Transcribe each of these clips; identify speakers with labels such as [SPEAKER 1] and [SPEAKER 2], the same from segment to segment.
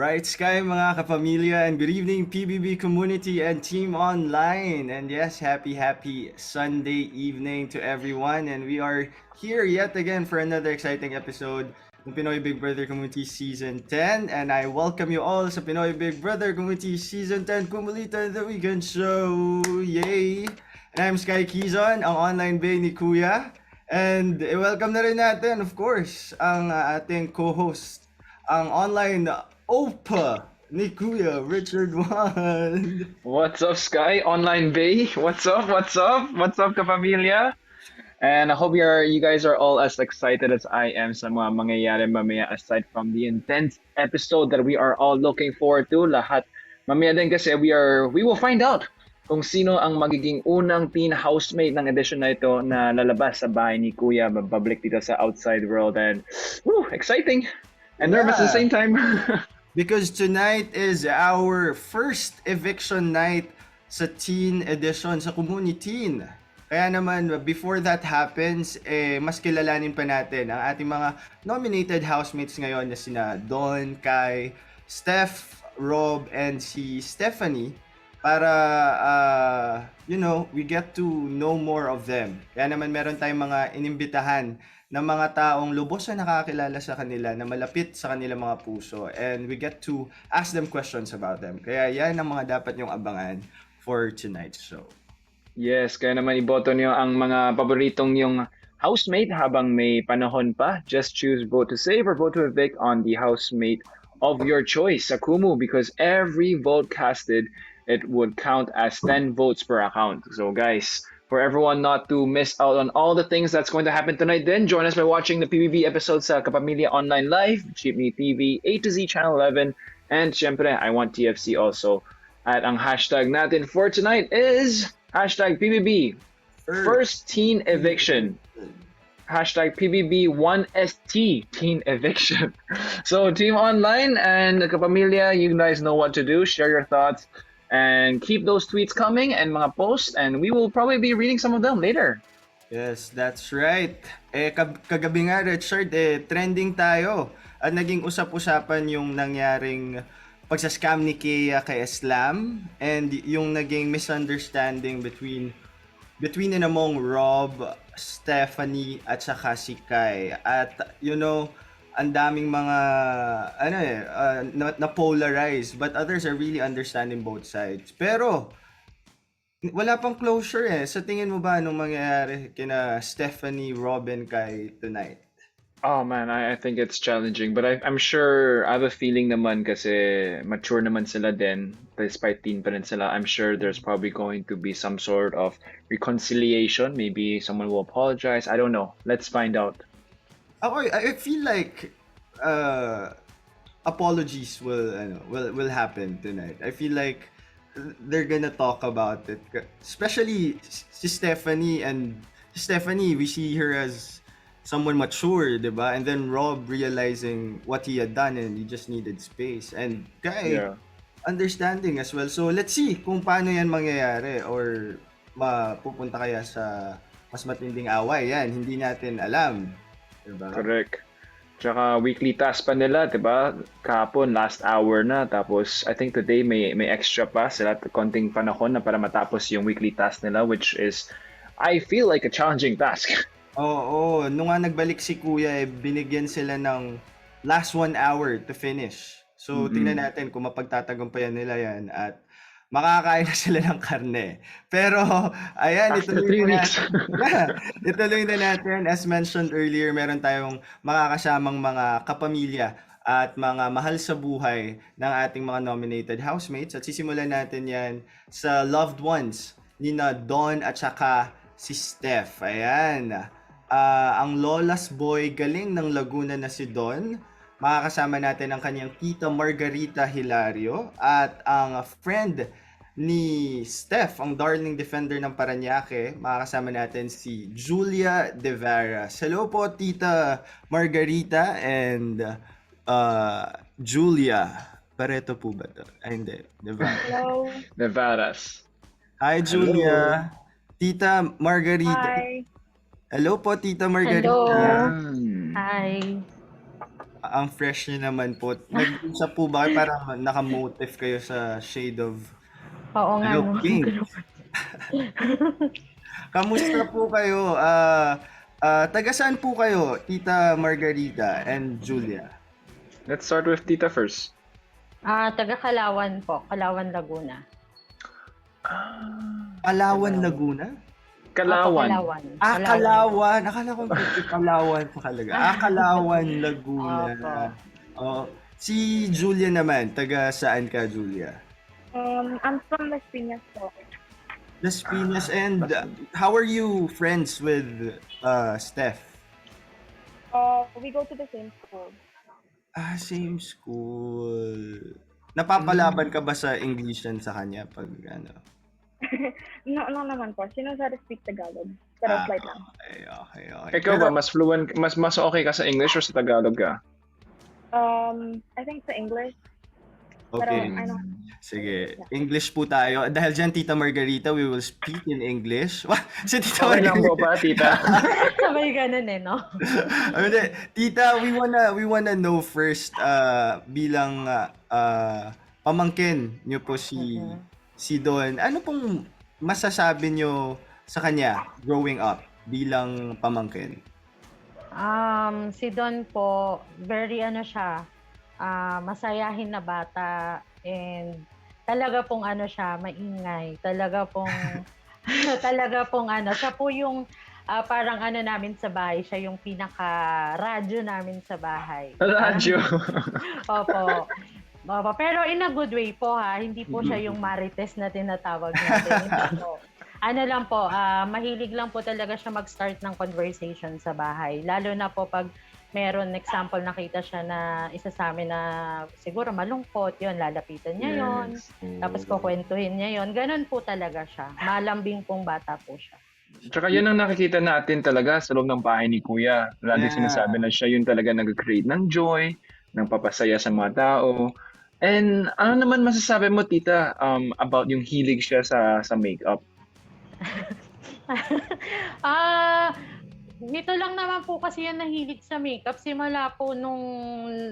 [SPEAKER 1] Bright Sky mga kapamilya, and good evening PBB Community and Team Online. And yes, happy Sunday evening to everyone. And we are here yet again for another exciting episode ng Pinoy Big Brother Community Season 10. And I welcome you all sa Pinoy Big Brother Community Season 10 Kumulitan The Weekend Show. Yay! And I'm Sky Quizon, ang online bay ni Kuya. And welcome na rin natin, of course, ang ating co-host, ang online Opa ni Kuya, Richard Juan.
[SPEAKER 2] What's up, Sky? Online Bay? What's up? What's up? What's up, kapamilya? And I hope you guys are all as excited as I am sa mga mangyayari mamaya aside from the intense episode that we are all looking forward to. Lahat mamaya din kasi we will find out kung sino ang magiging unang teen housemate ng edition na ito na lalabas sa bahay ni Kuya, babalik dito sa outside world, and exciting and nervous at the same time.
[SPEAKER 1] Because tonight is our first eviction night sa teen edition sa Kumunity. Kaya naman, before that happens, mas kilalanin pa natin ang ating mga nominated housemates ngayon na sina Don, Kai, Steph, Rob, and si Stephanie para, we get to know more of them. Kaya naman meron tayong mga inimbitahan ng mga taong lubos na nakakilala sa kanila, na malapit sa kanilang mga puso, and we get to ask them questions about them. Kaya yan ang mga dapat nyong abangan for tonight's show.
[SPEAKER 2] Yes, kaya naman iboto niyo ang mga paboritong yung housemate habang may panahon pa. Just choose vote to save or vote to evict on the housemate of your choice sa Kumu, because every vote casted, it would count as 10 votes per account. So guys, for everyone not to miss out on all the things that's going to happen tonight, then join us by watching the PBB episodes sa Kapamilya Online Live, Jeepney TV, A to Z Channel 11, and syempre, iWantTFC also. At ang hashtag natin for tonight is hashtag PBB First Teen Eviction. Hashtag PBB1ST Teen Eviction. So Team Online and Kapamilya, you guys know what to do. Share your thoughts and keep those tweets coming and mga posts, and we will probably be reading some of them later.
[SPEAKER 1] Yes, that's right. Kagabi nga, Richard, trending tayo. At naging usap-usapan yung nangyaring pagsascam ni Kuya kay Islam, and yung naging misunderstanding between and among Rob, Stephanie, at saka si Kai. At, ang daming mga na polarized, but others are really understanding both sides. Pero wala pang closure Sa tingin mo ba anong mangyayari kina Stephanie, Robin, Kai tonight?
[SPEAKER 2] Oh man, I think it's challenging, but I'm sure, I have a feeling naman kasi mature naman sila din, despite teen pa rin sila. I'm sure there's probably going to be some sort of reconciliation. Maybe someone will apologize. I don't know. Let's find out.
[SPEAKER 1] I feel like apologies will happen tonight. I feel like they're gonna talk about it. Especially si Stephanie, we see her as someone mature, diba? And then Rob realizing what he had done and he just needed space. And Guy, understanding as well. So let's see kung paano yan mangyayari, or mapupunta kaya sa mas matinding away. Yan, hindi natin alam. Diba?
[SPEAKER 2] Correct. Tsaka weekly task pa nila, diba? Kahapon, last hour na. Tapos, I think today may extra pa sila, konting panahon na para matapos yung weekly task nila, which is, I feel like a challenging task.
[SPEAKER 1] Oo. Nung nga nagbalik si Kuya, binigyan sila ng last 1 hour to finish. So, tingnan natin kung mapagtatagumpayan nila yan at makakain na sila ng karne. Pero, ayan, ituloy na natin. As mentioned earlier, meron tayong makakasamang mga kapamilya at mga mahal sa buhay ng ating mga nominated housemates. At sisimulan natin yan sa loved ones ni na Don at saka si Steph. Ayan. Ang lola's boy galing ng Laguna na si Don. Makakasama natin ang kanyang tita Margarita Hilario at ang friend ni Steph, ang darling defender ng Parañaque. Makakasama natin si Julia De Vera. Hello po, Tita Margarita and Julia. Pareto po ba ito? Ay, hindi. De Vera.
[SPEAKER 3] Hello.
[SPEAKER 2] Nevadas.
[SPEAKER 1] Hi, Julia. Tita Margarita.
[SPEAKER 3] Hi.
[SPEAKER 1] Hello po, Tita Margarita.
[SPEAKER 3] Hello.
[SPEAKER 2] Hmm.
[SPEAKER 3] Hi.
[SPEAKER 1] ang fresh niyo naman po. Nag-usap po ba kayo, parang naka-motif kayo sa shade of
[SPEAKER 3] Oo nga, no?
[SPEAKER 1] pink? Kamusta po kayo? Taga saan po kayo, Tita Margarita and Julia?
[SPEAKER 2] Let's start with Tita first.
[SPEAKER 3] Taga Kalawan po, Kalawan, Laguna.
[SPEAKER 1] Palawan, Laguna?
[SPEAKER 3] Opo,
[SPEAKER 2] Kalawan.
[SPEAKER 3] Kalawan.
[SPEAKER 1] Kalawan. Akala ko Kalawan pa talaga. Kalawan, Laguna.
[SPEAKER 3] Opo.
[SPEAKER 1] Oh, si Julia naman, taga saan ka, Julia?
[SPEAKER 4] I'm from Las Piñas po.
[SPEAKER 1] Las Piñas. And how are you friends with Steph?
[SPEAKER 4] We go to the same school.
[SPEAKER 1] Same school. Napapalaban ka ba sa English yan sa kanya pag ano?
[SPEAKER 4] No naman po. She knows how to speak Tagalog. Pero slight lang.
[SPEAKER 1] Okay.
[SPEAKER 2] Ikaw ba, mas fluent, mas okay ka sa English or sa Tagalog ka?
[SPEAKER 4] I think sa English.
[SPEAKER 1] Okay.
[SPEAKER 4] Pero I don't.
[SPEAKER 1] Sige, English po tayo. Dahil dyan, Tita Margarita, we will speak in English. Si Tita
[SPEAKER 2] Okay lang po
[SPEAKER 1] Margarita.
[SPEAKER 2] ba, Tita?
[SPEAKER 3] Sabay ganun eh, no?
[SPEAKER 1] Hindi, Tita, we wanna know first, bilang pamangkin niyo po si Don. Ano pong masasabi niyo sa kanya growing up bilang pamangkin?
[SPEAKER 3] Si Don po, very ano siya, masayahin na bata and talaga pong ano siya, maingay. Talaga pong ano, siya po yung parang ano namin sa bahay, siya yung pinaka-radyo namin sa bahay.
[SPEAKER 2] Radyo.
[SPEAKER 3] Opo. Opo. Pero in a good way po ha, hindi po siya yung marites na tinatawag natin. Hindi po. Ano lang po, mahilig lang po talaga siya mag-start ng conversation sa bahay. Lalo na po pag meron example nakita siya na isa sa amin na siguro malungkot, yun, lalapitan niya yun. Tapos kukwentuhin niya yun. Ganun po talaga siya. Malambing pong bata po siya.
[SPEAKER 2] Tsaka yun ang nakikita natin talaga sa loob ng bahay ni Kuya. Lagi sinasabi na siya yun talaga nag-create ng joy, ng papasaya sa mga tao. And ano naman masasabi mo, Tita, about yung hilig siya sa makeup?
[SPEAKER 3] Nito lang naman po kasi yan nahilig sa makeup. Simula po nung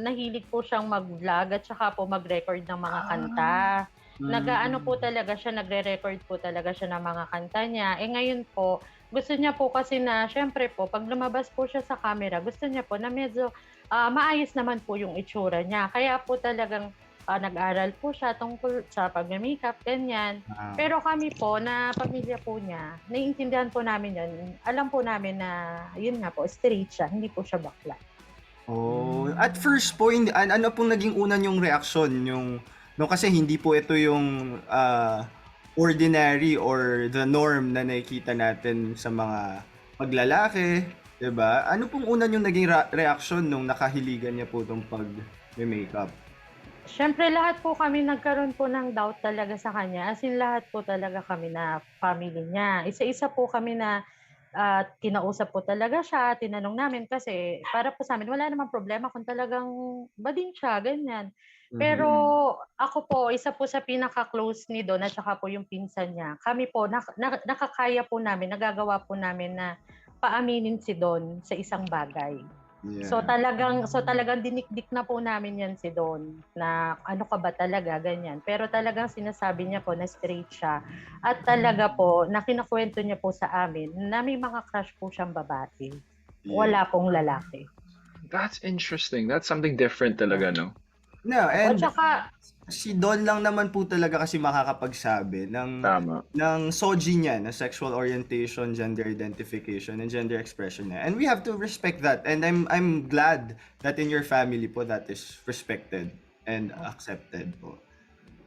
[SPEAKER 3] nahilig po siyang mag-vlog at saka po mag-record ng mga kanta. Nag-ano po talaga siya, nagre-record po talaga siya ng mga kanta niya. Ngayon po, gusto niya po kasi na, syempre po, pag lumabas po siya sa camera, gusto niya po na medyo maayos naman po yung itsura niya. Kaya po talagang nag-aral po siya tungkol sa pag-makeup, ganyan. Pero kami po, na pamilya po niya, naiintindihan po namin yun. Alam po namin na, yun nga po, straight siya, hindi po siya bakla.
[SPEAKER 1] At first po, ano pong naging una yung reaksyon? No, kasi hindi po ito yung ordinary or the norm na nakikita natin sa mga paglalaki, diba? Ano pong una yung naging reaksyon nung nakahiligan niya po itong pag-makeup?
[SPEAKER 3] Siyempre, lahat po kami nagkaroon po ng doubt talaga sa kanya. As in, lahat po talaga kami na family niya. Isa-isa po kami na kinausap po talaga siya, tinanong namin kasi para po sa amin, wala namang problema kung talagang bading siya, ganyan. Pero ako po, isa po sa pinaka-close ni Don at saka po yung pinsan niya. Kami po, nakakaya po namin, nagagawa po namin na paaminin si Don sa isang bagay.
[SPEAKER 1] Yeah.
[SPEAKER 3] So talagang dinikdik na po namin yan si Don na ano ka ba talaga, ganyan. Pero talagang sinasabi niya po na straight siya at talaga po na kinakwento niya po sa amin na may mga crush po siyang babae. Wala pong lalaki.
[SPEAKER 2] That's interesting. That's something different talaga, no?
[SPEAKER 1] No, and
[SPEAKER 3] At saka,
[SPEAKER 1] si Don lang naman po talaga kasi makakapagsabi
[SPEAKER 2] Tama.
[SPEAKER 1] ng soji niya na sexual orientation, gender identification, and gender expression niya. And we have to respect that. And I'm glad that in your family po that is respected and accepted po.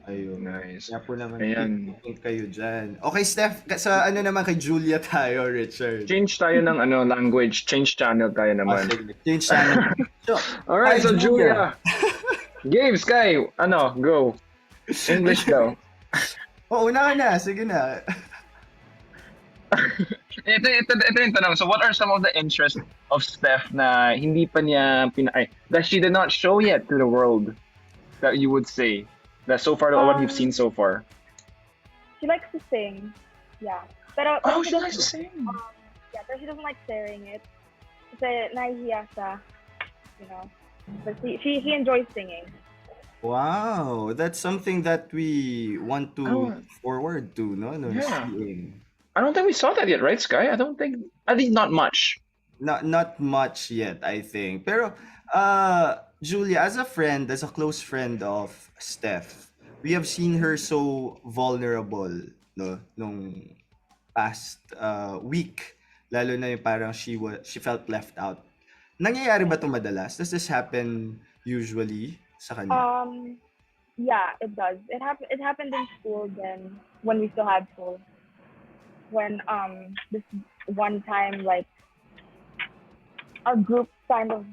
[SPEAKER 1] Ayun.
[SPEAKER 2] Nice.
[SPEAKER 1] Kaya po naman
[SPEAKER 2] Ayan.
[SPEAKER 1] kayo dyan. Okay, Steph, sa ano naman kay Julia tayo, Richard.
[SPEAKER 2] Change tayo ng language. Change channel tayo naman.
[SPEAKER 1] Sige, change channel. So,
[SPEAKER 2] Alright,
[SPEAKER 1] hi,
[SPEAKER 2] so Julia. Game, Sky. Go. English daw.
[SPEAKER 1] Una ka na. Sige na.
[SPEAKER 2] Ito yung tanong. So what are some of the interests of Steph na hindi pa niya that she did not show yet to the world that you would say that so far what you've seen so far?
[SPEAKER 4] She likes to sing. Yeah. Pero
[SPEAKER 2] She likes to sing.
[SPEAKER 4] Yeah, pero she doesn't like sharing it. Kasi nahihiya siya, you know. But she enjoys singing.
[SPEAKER 1] Wow, that's something that we want to
[SPEAKER 2] Oh,
[SPEAKER 1] look forward to, no?
[SPEAKER 2] yeah.
[SPEAKER 1] Seeing.
[SPEAKER 2] I don't think we saw that yet, right, Sky? I don't think, at least not much.
[SPEAKER 1] Not much yet, I think. Pero Julia, as a friend, as a close friend of Steph, we have seen her so vulnerable, no, nung past week. Lalo na yung parang she felt left out. Nangyayari ba
[SPEAKER 4] Yeah.
[SPEAKER 1] 'to madalas? Does this happen usually sa kanya?
[SPEAKER 4] Yeah, it does. It happened in school then when we still had school. When this one time like our group kind of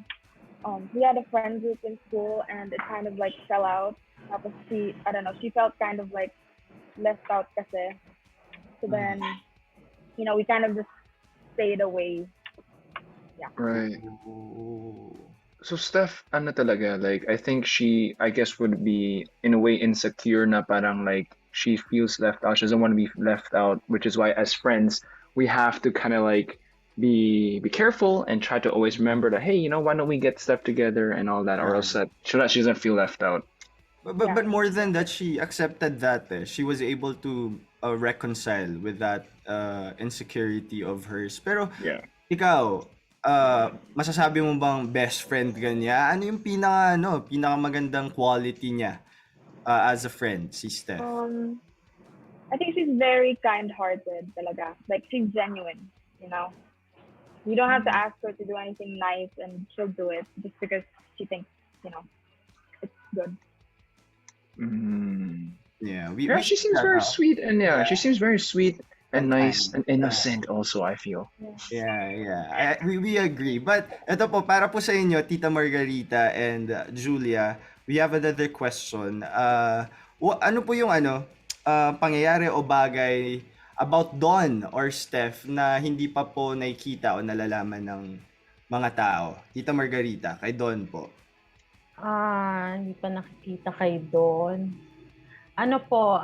[SPEAKER 4] we had a friend group in school and it kind of like fell out. Tapos I don't know, she felt kind of like left out kasi. So then, we kind of just stayed away. Yeah.
[SPEAKER 2] Right.
[SPEAKER 1] Oh.
[SPEAKER 2] So Steph, ano talaga, like, I think she, I guess, would be in a way insecure na parang like she feels left out. She doesn't want to be left out, which is why as friends we have to kind of like be careful and try to always remember that, hey, why don't we get stuff together and all that, or else that she doesn't feel left out.
[SPEAKER 1] But more than that, she accepted that. She was able to reconcile with that insecurity of hers. Pero
[SPEAKER 2] Yeah.
[SPEAKER 1] ikaw, masasabi mo bang best friend ka niya? Ano yung pinaka magandang quality niya as a friend, si Steph?
[SPEAKER 4] I think she's very kind-hearted talaga. Like she's genuine, You don't have to ask her to do anything nice and she'll do it just because she thinks, it's good.
[SPEAKER 1] Yeah,
[SPEAKER 2] Yeah, she seems very sweet, and she seems very sweet and nice
[SPEAKER 1] kind.
[SPEAKER 2] and innocent also, I feel.
[SPEAKER 1] Yeah. We agree. But ito po, para po sa inyo, Tita Margarita and Julia, we have another question. Ano po yung pangyayari o bagay about Don or Steph na hindi pa po nakikita o nalalaman ng mga tao? Tita Margarita, kay Don po.
[SPEAKER 3] Hindi pa nakikita kay Don. Ano po,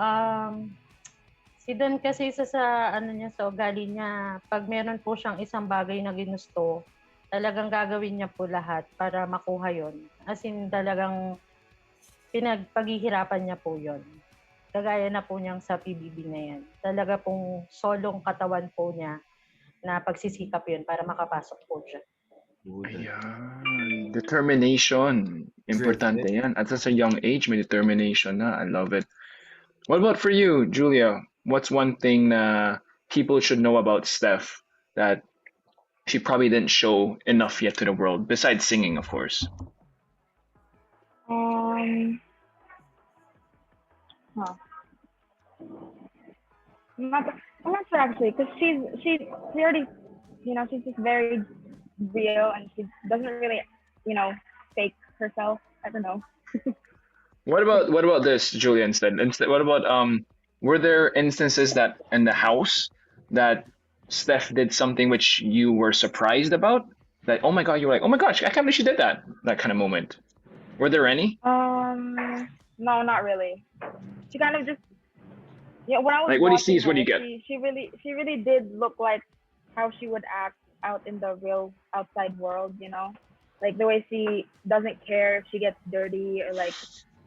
[SPEAKER 3] si Don kasi isa sa sa ugali niya, pag meron po siyang isang bagay na ginusto, talagang gagawin niya po lahat para makuha yon. As in, talagang paghihirapan niya po yon. Kagaya na po niyang sa PBB na yan. Talaga pong solong katawan po niya na pagsisikap yun para makapasok po siya.
[SPEAKER 2] Ayan. Determination. Importante yan. At such a young age, may determination na. I love it. What about for you, Julia? What's one thing people should know about Steph that she probably didn't show enough yet to the world, besides singing, of course?
[SPEAKER 4] I'm not sure actually, because she already, she's just very real and she doesn't really, fake herself. I don't know.
[SPEAKER 2] What about this, Julia? Instead, what about were there instances that in the house that Steph did something which you were surprised about? That, oh my god, you were like, oh my gosh, I can't believe she did that. That kind of moment. Were there any?
[SPEAKER 4] No, not really. She kind of just, when I was
[SPEAKER 2] Like, what he
[SPEAKER 4] watching
[SPEAKER 2] sees, what do you
[SPEAKER 4] her,
[SPEAKER 2] get?
[SPEAKER 4] she really did look like how she would act out in the real outside world, like the way she doesn't care if she gets dirty, or like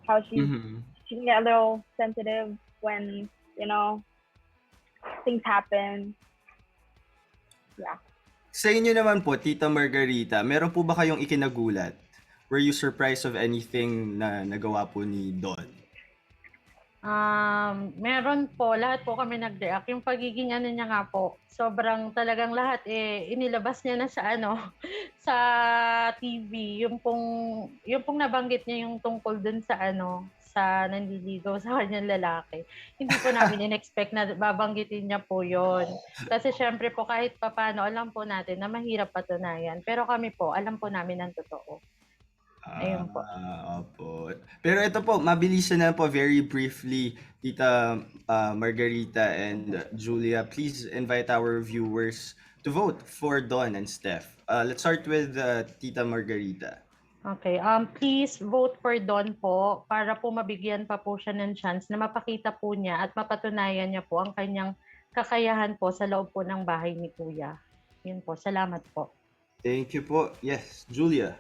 [SPEAKER 4] how she can get a little sensitive when things happen. Yeah.
[SPEAKER 1] Sa inyo naman po, Tita Margarita, meron po ba kayong ikinagulat? Were you surprised of anything na nagawa po ni Don?
[SPEAKER 3] Meron po, lahat po kami nag-react. Yung pagiging niya nga po, sobrang talagang lahat inilabas niya na sa sa TV. Yung pong nabanggit niya yung tungkol dun sa sa nanliligaw sa kanyang lalaki. Hindi po namin in-expect na babanggitin niya po yon. Kasi syempre po kahit papano, alam po natin na mahirap patunayan. Pero kami po, alam po namin ang totoo. Ayun po.
[SPEAKER 1] Opo. Pero ito po, mabilisan na po, very briefly, Tita Margarita and Julia, please invite our viewers to vote for Don and Steph. Let's start with Tita Margarita.
[SPEAKER 3] Okay, please vote for Don po para po mabigyan pa po siya ng chance na mapakita po niya at mapatunayan niya po ang kanyang kakayahan po sa loob po ng bahay ni Kuya. Yun po, salamat po.
[SPEAKER 1] Thank you po. Yes, Julia.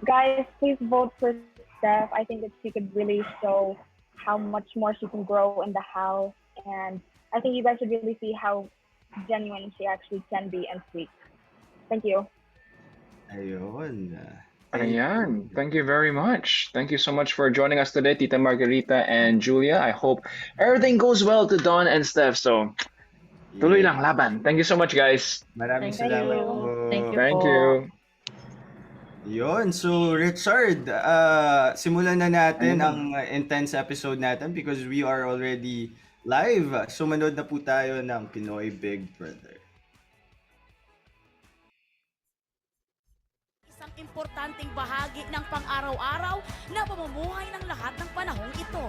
[SPEAKER 4] Guys, please vote for Steph. I think that she could really show how much more she can grow in the house, and I think you guys should really see how genuine she actually can be and sweet. Thank you.
[SPEAKER 1] Ayun.
[SPEAKER 2] Ayan. Thank you very much. Thank you so much for joining us today, Tita Margarita and Julia. I hope everything goes well to Don and Steph. So, tuloy lang, laban. Thank you so much, guys.
[SPEAKER 1] Maraming
[SPEAKER 3] Thank
[SPEAKER 1] salamat
[SPEAKER 4] you.
[SPEAKER 1] po.
[SPEAKER 3] Thank you.
[SPEAKER 2] Thank
[SPEAKER 3] po.
[SPEAKER 2] you.
[SPEAKER 1] Yun. So, Richard, simulan na natin ang intense episode natin because we are already live. Sumunod na po tayo ng Pinoy Big Brother.
[SPEAKER 5] Isang importanteng bahagi ng pang-araw-araw na pamumuhay ng lahat ng panahong ito.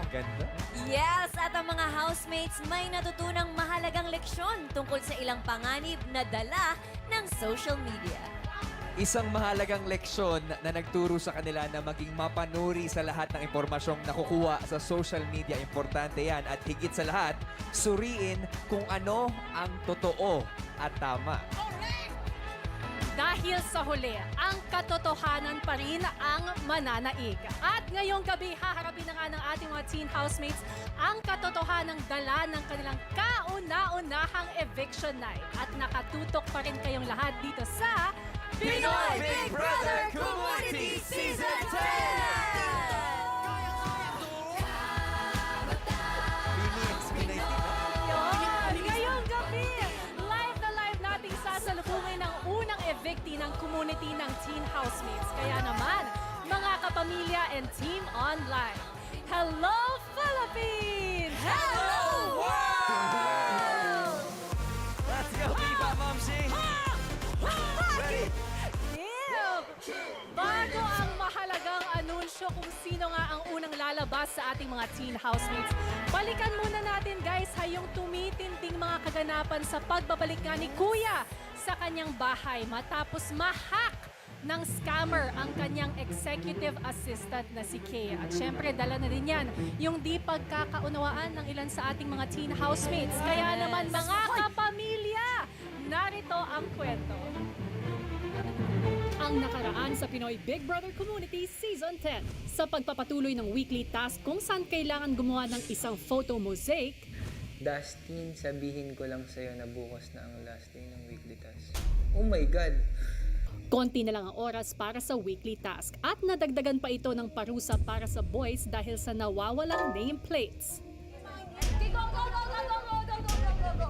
[SPEAKER 6] Yes, at ang mga housemates may natutunang mahalagang leksyon tungkol sa ilang panganib na dala ng social media.
[SPEAKER 7] Isang mahalagang leksyon na nagturo sa kanila na maging mapanuri sa lahat ng impormasyong nakukuha sa social media. Importante yan. At higit sa lahat, suriin kung ano ang totoo at tama.
[SPEAKER 8] Dahil sa huli, ang katotohanan pa rin ang mananaig. At ngayong gabi, haharapin na nga ng ating mga teen housemates ang katotohanang dala ng kanilang kauna-unahang eviction night. At nakatutok pa rin kayong lahat dito sa
[SPEAKER 5] Pinoy Big Brother Kumunity Season 10!
[SPEAKER 8] Ngayong gabi, live na live nating sasalubungin ang unang evictee ng community ng teen housemates. Kaya naman, mga kapamilya and team online. Hello, Philippines!
[SPEAKER 5] Hello, world!
[SPEAKER 7] Let's go, Viva Mamsi!
[SPEAKER 8] Bago ang mahalagang anunsyo kung sino nga ang unang lalabas sa ating mga teen housemates, balikan muna natin guys yung tumitinding mga kaganapan sa pagbabalik nga ni Kuya sa kanyang bahay matapos ma-hack ng scammer ang kanyang executive assistant na si Kea. At syempre, dala na rin yan yung di pagkakaunawaan ng ilan sa ating mga teen housemates. Kaya naman mga kapamilya, narito ang kwento. Ang nakaraan sa Pinoy Big Brother Community Season 10 sa pagpapatuloy ng weekly task kung saan kailangan gumawa ng isang photo mosaic.
[SPEAKER 9] Dustin, sabihin ko lang sa'yo na bukas na ang last day ng weekly task. Oh my God!
[SPEAKER 8] Konti na lang ang oras para sa weekly task at nadagdagan pa ito ng parusa para sa boys dahil sa nawawalang nameplates.
[SPEAKER 5] Go, go, go, go, go, go, go, go, go, go, go!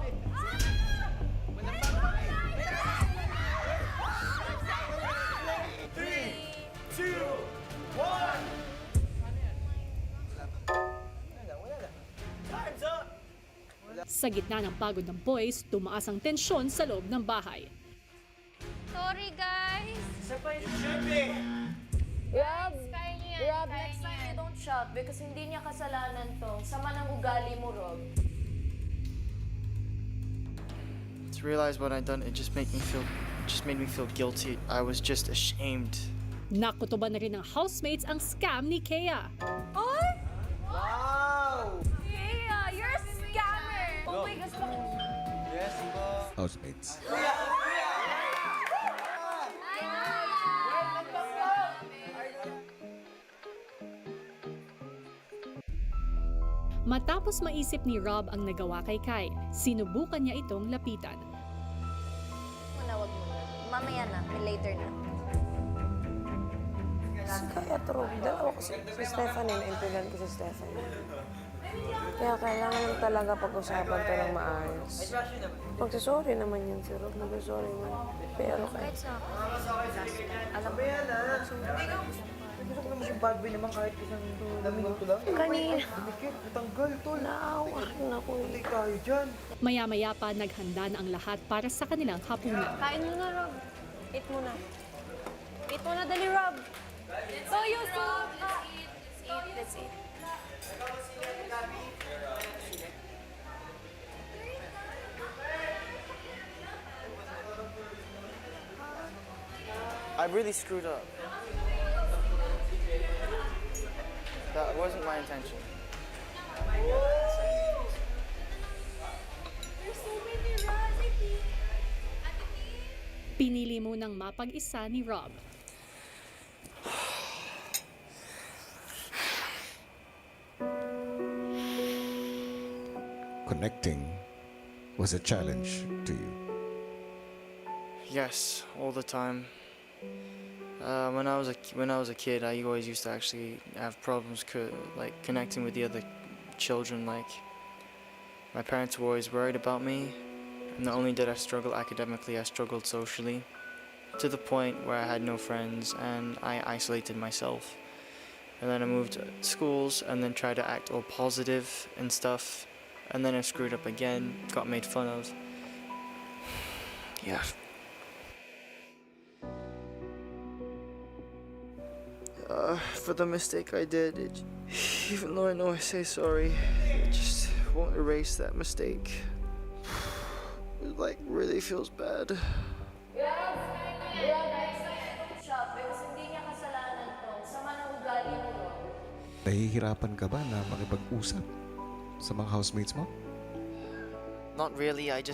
[SPEAKER 8] Sa gitna ng pagod ng boys, tumaas ang tensyon sa loob ng bahay.
[SPEAKER 6] Sorry guys!
[SPEAKER 10] Rob, next time you don't shout because hindi niya kasalanan to. Sama ng ugali mo, Rob.
[SPEAKER 11] To realize what I'd done, it just made me feel guilty. I was just ashamed.
[SPEAKER 8] Nakutuban na rin ng housemates ang scam ni Kea.
[SPEAKER 6] Oy! Wow! Yeah, you're a scammer! Oh my gosh, bakit?
[SPEAKER 11] Yes,
[SPEAKER 7] Housemates.
[SPEAKER 8] Matapos maisip ni Rob ang nagawa kay Kai, sinubukan niya itong lapitan.
[SPEAKER 6] Wag mo na. Mamaya na, later na.
[SPEAKER 10] Kaya true. Dalawa ko si Stephanie, naintindihan ko si Stephanie. Kaya kailangan lang talaga pag-usapan to ng maayos. Magsasorry naman yun si Rob, magsasorry man. Pero kahit
[SPEAKER 6] Sa alam mo,
[SPEAKER 9] Gusto ko naman si bad boy naman kahit isang minuto lang.
[SPEAKER 10] kanina,
[SPEAKER 9] Dumikit, natanggal to.
[SPEAKER 10] naawa na ko.
[SPEAKER 9] Hindi tayo dyan.
[SPEAKER 8] Maya-maya pa naghanda na ang lahat para sa kanilang hapunan.
[SPEAKER 10] Kain mo na, Rob. Eat mo na. Eat mo na, dali, Rob. So you Rob. Let's eat.
[SPEAKER 11] I really screwed up. That wasn't my intention.
[SPEAKER 8] Pinili munang mapag-isa ni Rob.
[SPEAKER 12] connecting was a challenge to you.
[SPEAKER 11] Yes, all the time. When I was a kid, I always used to actually have problems like connecting with the other children. Like my parents were always worried about me. And not only did I struggle academically, I struggled socially, to the point where I had no friends and I isolated myself. And then I moved to schools and then tried to act all positive and stuff. And then I screwed up again, got made fun of. Yeah. For the mistake I did, even though I know I say sorry, it just won't erase that mistake. It like really feels bad.
[SPEAKER 12] Nahihirapan ka ba na makipag-usap sa mga housemates mo?
[SPEAKER 11] Not really, I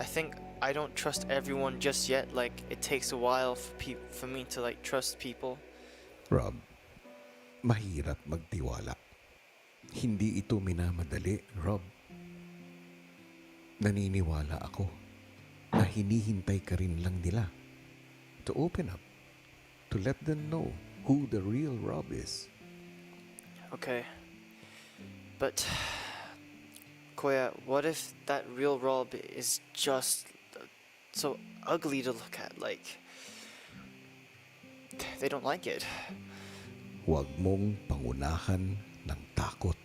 [SPEAKER 11] think I don't trust everyone just yet. Like, it takes a while for me to like trust people.
[SPEAKER 12] Rob, mahirap magtiwala. Hindi ito minamadali, Rob. Naniniwala ako na hinihintay ka rin lang nila to open up, to let them know who the real Rob is.
[SPEAKER 11] Okay. But, Kuya, what if that real Rob is just so ugly to look at? Like, they don't like it.
[SPEAKER 12] Huwag mong pangunahan ng takot.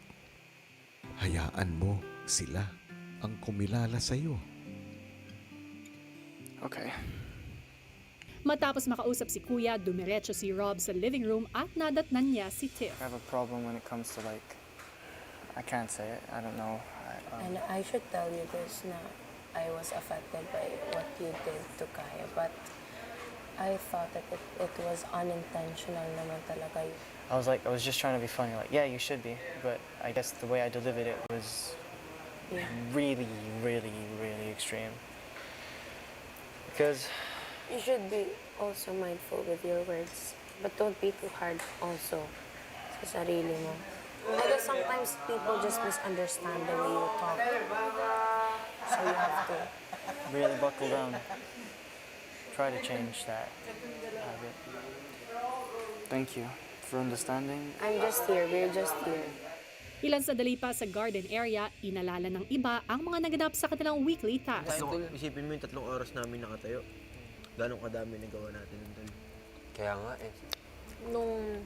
[SPEAKER 12] Hayaan mo sila ang kumilala sa'yo.
[SPEAKER 11] Okay.
[SPEAKER 8] Matapos makausap si Kuya, dumiretso si Rob sa living room at nadatnan niya si Tiff.
[SPEAKER 11] I have a problem when it comes to like, I can't say it, I don't know.
[SPEAKER 10] And I should tell you this na I was affected by what you did to Kaya, but I thought that it was unintentional naman talaga.
[SPEAKER 11] I was just trying to be funny, like, yeah, you should be, but I guess the way I delivered it was really, really, really extreme. Because
[SPEAKER 10] You should be also mindful with your words, but don't be too hard also sa sarili mo. I guess sometimes people just misunderstand the way you talk. So you have to
[SPEAKER 11] really buckle down. Try to change that habit. Thank you for understanding.
[SPEAKER 10] I'm just here, we're just here.
[SPEAKER 8] Ilan sandali pa sa garden area, inalala ng iba ang mga naganap sa kanilang weekly task.
[SPEAKER 13] Isipin mo yung 3 oras namin nakatayo. Gano'ng kadami nagawa natin nun tol.
[SPEAKER 9] Kaya nga eh.
[SPEAKER 10] Nung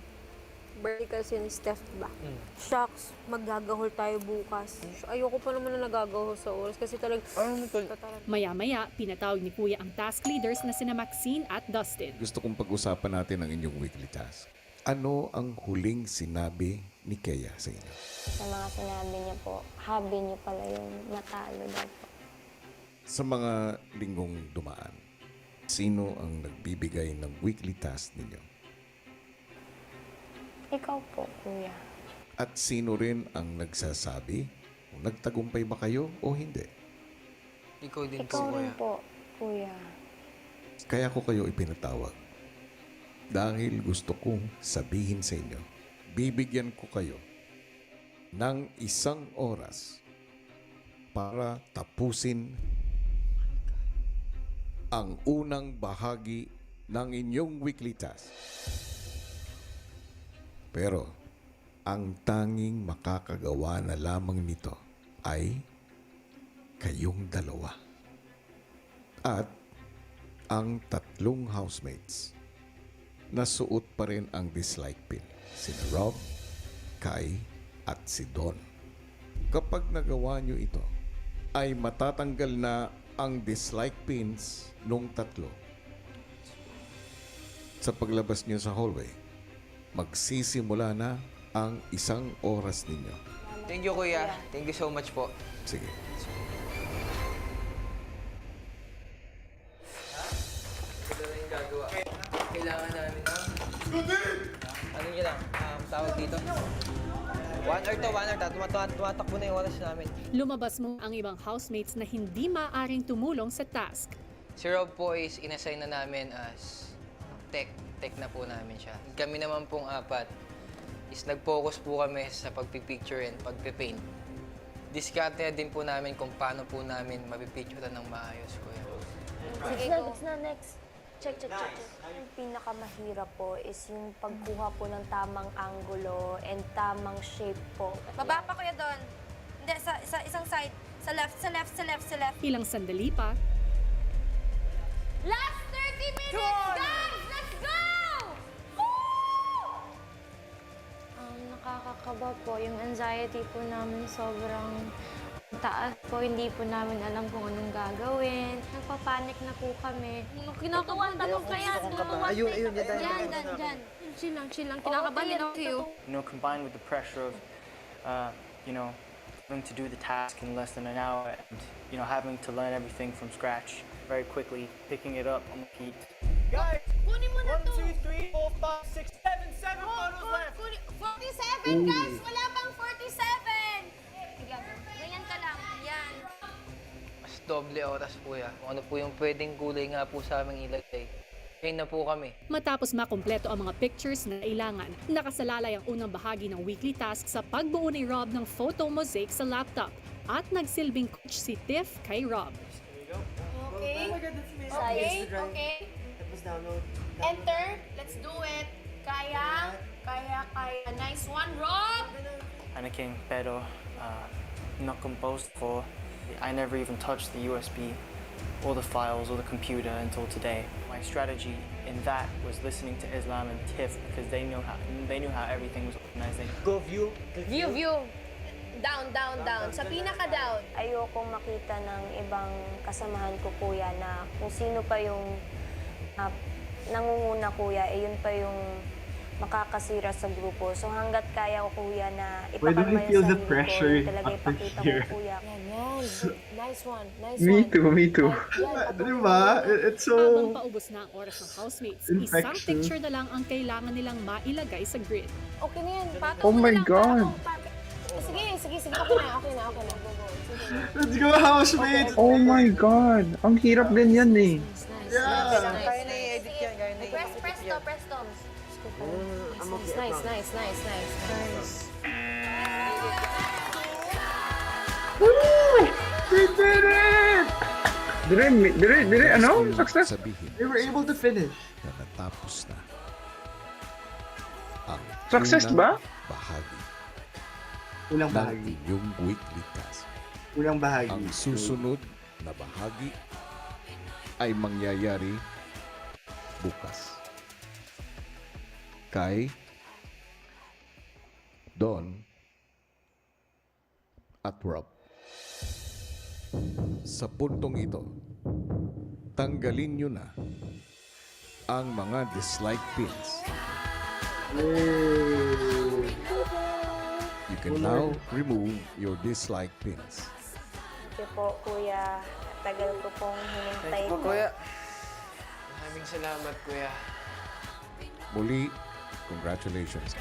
[SPEAKER 10] birthday kasi ni Steph, diba? Shucks, maggagahol tayo bukas. Ayoko pa naman na nagagahol sa oras kasi talagang...
[SPEAKER 8] Maya-maya, pinatawag ni Kuya ang task leaders na sina Maxine at Dustin.
[SPEAKER 12] Gusto kong pag-usapan natin ang inyong weekly task. Ano ang huling sinabi ni Kuya sa inyo?
[SPEAKER 10] Sa mga sinabi niya po, hobby niyo pala yung matalo daw po.
[SPEAKER 12] Sa mga linggong dumaan, sino ang nagbibigay ng weekly task ninyo?
[SPEAKER 10] Ikaw po, Kuya.
[SPEAKER 12] At sino rin ang nagsasabi kung nagtagumpay ba kayo o hindi?
[SPEAKER 9] Ikaw din
[SPEAKER 10] Ikaw
[SPEAKER 9] po,
[SPEAKER 10] rin
[SPEAKER 9] Kuya.
[SPEAKER 10] po, Kuya.
[SPEAKER 12] Kaya ko kayo ipinatawag. Dahil gusto kong sabihin sa inyo, bibigyan ko kayo ng 1 oras para tapusin ang unang bahagi ng inyong weekly task. Pero, ang tanging makakagawa na lamang nito ay kayong dalawa. At ang 3 housemates na suot pa rin ang dislike pin. Sina Rob, Kai, at si Don. Kapag nagawa nyo ito, ay matatanggal na ang dislike pins nung 3. Sa paglabas nyo sa hallway, magsisimula na ang 1 oras ninyo.
[SPEAKER 9] Thank you, Kuya. Thank you so much po.
[SPEAKER 12] Sige.
[SPEAKER 9] Ito na yung gagawa. Kailangan namin ng... Ano nyo lang? Tawag dito. 1 hour to 1 hour. Tumatakbo na yung oras namin.
[SPEAKER 8] Lumabas mo ang ibang housemates na hindi maaaring tumulong sa task.
[SPEAKER 9] Si Rob po is inassign na namin as tech. Tech na po namin siya. Kami naman pong 4 is nag-focus po kami sa pagpipicture and pagpipaint. diskarte din po namin kung paano po namin mapipicturean ng maayos, Kuya.
[SPEAKER 10] Next na, next. Check. Yung pinakamahirap po is yung pagkuha po ng tamang angulo and tamang shape po.
[SPEAKER 6] Baba pa kuya doon. Hindi, sa isang side. Sa left.
[SPEAKER 8] Ilang sandali pa,
[SPEAKER 6] Last 30 minutes, guys! Let's go!
[SPEAKER 10] Nakakakaba po. Yung anxiety po namin sobrang taas po. Hindi po namin alam kung anong gagawin. Nagpapanik na po kami. Kinakabahan tanong kaya.
[SPEAKER 9] Ayun,
[SPEAKER 10] Diyan. Chill lang. Kinakabahan din ako sa'yo.
[SPEAKER 11] You know, combined with the pressure of, you know, having to do the task in less than an hour and, you know, having to learn everything from scratch very quickly, picking it up on the feet.
[SPEAKER 9] Guys!
[SPEAKER 6] Kunin mo na
[SPEAKER 9] 1,
[SPEAKER 6] to.
[SPEAKER 9] 2, 3, 4, 5, 6, 7 photos left!
[SPEAKER 6] 47, guys! Wala pang 47! Ganyan ka lang. Yan.
[SPEAKER 9] Mas doble oras, Kuya. Kung ano po yung pwedeng kulay nga po sa aming ilagay. Kaya na po kami.
[SPEAKER 8] matapos makumpleto ang mga pictures na kailangan, nakasalalay ang unang bahagi ng weekly task sa pagbuo ni Rob ng photo mosaic sa laptop at nagsilbing coach si Tiff kay Rob.
[SPEAKER 6] Okay. Okay. Enter. Let's do it. Kaya. Nice one, Rob!
[SPEAKER 11] Panicking, pero not composed for. I never even touched the USB or the files or the computer until today. My strategy in that was listening to Islam and Tiff because they knew how everything was organized.
[SPEAKER 9] Go view.
[SPEAKER 6] View. Down. Sa pinaka-down.
[SPEAKER 10] Ayokong makita ng ibang kasamahan ko, kuya, na kung sino pa yung nangunguna, kuya, yun pa yung makakasira sa grupo. So hanggat kaya ko, kuya, na
[SPEAKER 1] Why do
[SPEAKER 10] ipakama
[SPEAKER 1] we feel
[SPEAKER 10] yung
[SPEAKER 1] the
[SPEAKER 10] sarili
[SPEAKER 1] pressure
[SPEAKER 10] ko, talaga
[SPEAKER 1] after
[SPEAKER 10] ipakita
[SPEAKER 1] here?
[SPEAKER 10] ko, kuya. Yan. Nice one.
[SPEAKER 2] Me too.
[SPEAKER 1] Diba? It's
[SPEAKER 8] Habang
[SPEAKER 1] so...
[SPEAKER 8] paubos na ang oras ng housemates,
[SPEAKER 1] Infection.
[SPEAKER 8] isang picture na lang ang kailangan nilang mailagay sa grid.
[SPEAKER 10] Okay na yan. Patong
[SPEAKER 2] Oh
[SPEAKER 10] mo
[SPEAKER 2] my
[SPEAKER 10] na lang.
[SPEAKER 2] God.
[SPEAKER 10] Sige. Okay na. Go.
[SPEAKER 1] Let's go, housemates!
[SPEAKER 2] Oh my God! Ang hirap din yan eh.
[SPEAKER 1] Yeah!
[SPEAKER 9] Kaya na i-edit yan. Kaya na i-edit
[SPEAKER 6] Press to.
[SPEAKER 10] Nice.
[SPEAKER 1] We did it!
[SPEAKER 2] Dire, ano? Success?
[SPEAKER 12] Sabihin
[SPEAKER 1] We were able to finish.
[SPEAKER 12] na natapos na ang
[SPEAKER 2] Success ba?
[SPEAKER 12] bahagi
[SPEAKER 1] Unang
[SPEAKER 12] ng
[SPEAKER 1] bahagi.
[SPEAKER 12] inyong weekly task.
[SPEAKER 1] Unang bahagi.
[SPEAKER 12] Ang susunod na bahagi ay mangyayari bukas. Kay Don at Rob. Sa puntong ito, tanggalin nyo na ang mga dislike pins. You can now remove your dislike pins.
[SPEAKER 10] Ito po, kuya. Tagal ko pong hinintay
[SPEAKER 9] po,
[SPEAKER 10] po.
[SPEAKER 9] Kuya. Maraming salamat, Kuya.
[SPEAKER 12] Muli, congratulations.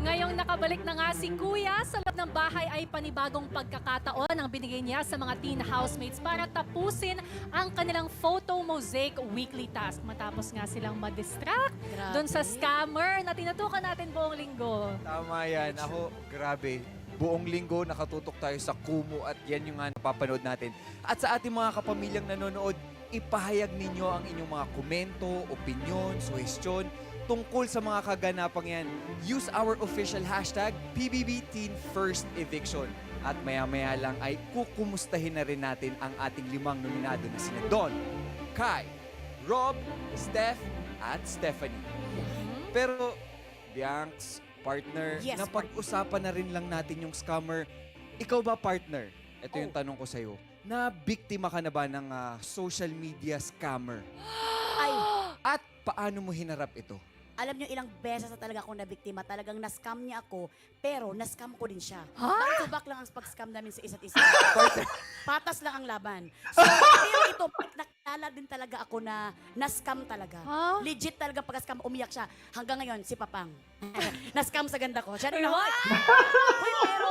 [SPEAKER 8] Ngayong nakabalik na nga si Kuya sa loob ng bahay ay panibagong pagkakataon ang binigay niya sa mga teen housemates para tapusin ang kanilang photo mosaic weekly task. Matapos nga silang ma-distract doon sa scammer na tinutukan natin buong linggo.
[SPEAKER 7] Tama yan. Ako, grabe. Buong linggo nakatutok tayo sa Kumu at yan yung nga napapanood natin. At sa ating mga kapamilyang nanonood, ipahayag ninyo ang inyong mga komento, opinion, suhestyon tungkol sa mga kaganapang yan. Use our official hashtag PBB Teen First Eviction. At maya-maya lang ay kukumustahin na rin natin ang ating 5 nominado na sina Don, Kai, Rob, Steph, at Stephanie. Pero, Bianx, partner,
[SPEAKER 5] Yes,
[SPEAKER 7] napag-usapan na rin lang natin yung scammer. Ikaw ba, partner? Ito yung tanong ko sa'yo. Na biktima ka na ba ng social media scammer?
[SPEAKER 5] Ay,
[SPEAKER 7] At paano mo hinarap ito?
[SPEAKER 5] alam niyo ilang beses na talaga ako nabiktima. Talagang na-scam niya ako, pero na-scam ko din siya. Back to back lang ang pag-scam namin sa isa't isa. Patas lang ang laban. So, pero ito, nakilala din talaga ako na na-scam talaga. Legit talaga pag-scam, umiyak siya. Hanggang ngayon, si Papang. Na-scam sa ganda ko. Siya rin ako. Uy, pero...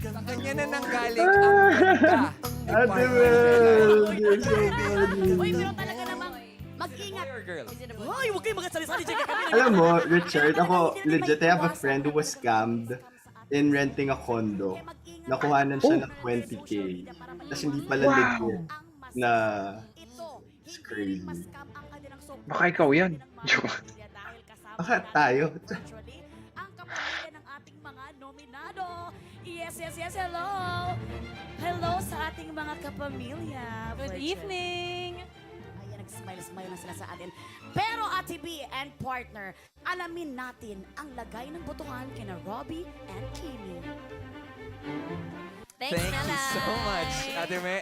[SPEAKER 7] Sa kanya na nanggaling ang ganda.
[SPEAKER 1] Ate Mel! You're so funny.
[SPEAKER 5] Uy, pero talaga namang mag-ingat.
[SPEAKER 7] girl.
[SPEAKER 5] Hoy, huwag kayong magkasali-sali dyan.
[SPEAKER 1] Alam mo, Richard, ako legit, I have a friend who was scammed in renting a condo. Nakuhanan siya ng 20K. Tapos hindi pala legit na it's crazy.
[SPEAKER 2] Baka ikaw yan. Joke.
[SPEAKER 1] Baka tayo.
[SPEAKER 5] Ang kapamilya ng ating mga nominado. Yes, yes, yes, hello. Hello sa ating mga kapamilya.
[SPEAKER 8] Good evening!
[SPEAKER 5] Ayan, nag-smile-smile na sila sa atin. Pero Ate B and partner, alamin natin ang lagay ng botohan kina Robbie and Kimi.
[SPEAKER 6] Thanks,
[SPEAKER 7] Thank you
[SPEAKER 6] Nalay.
[SPEAKER 7] so much, Ate Me.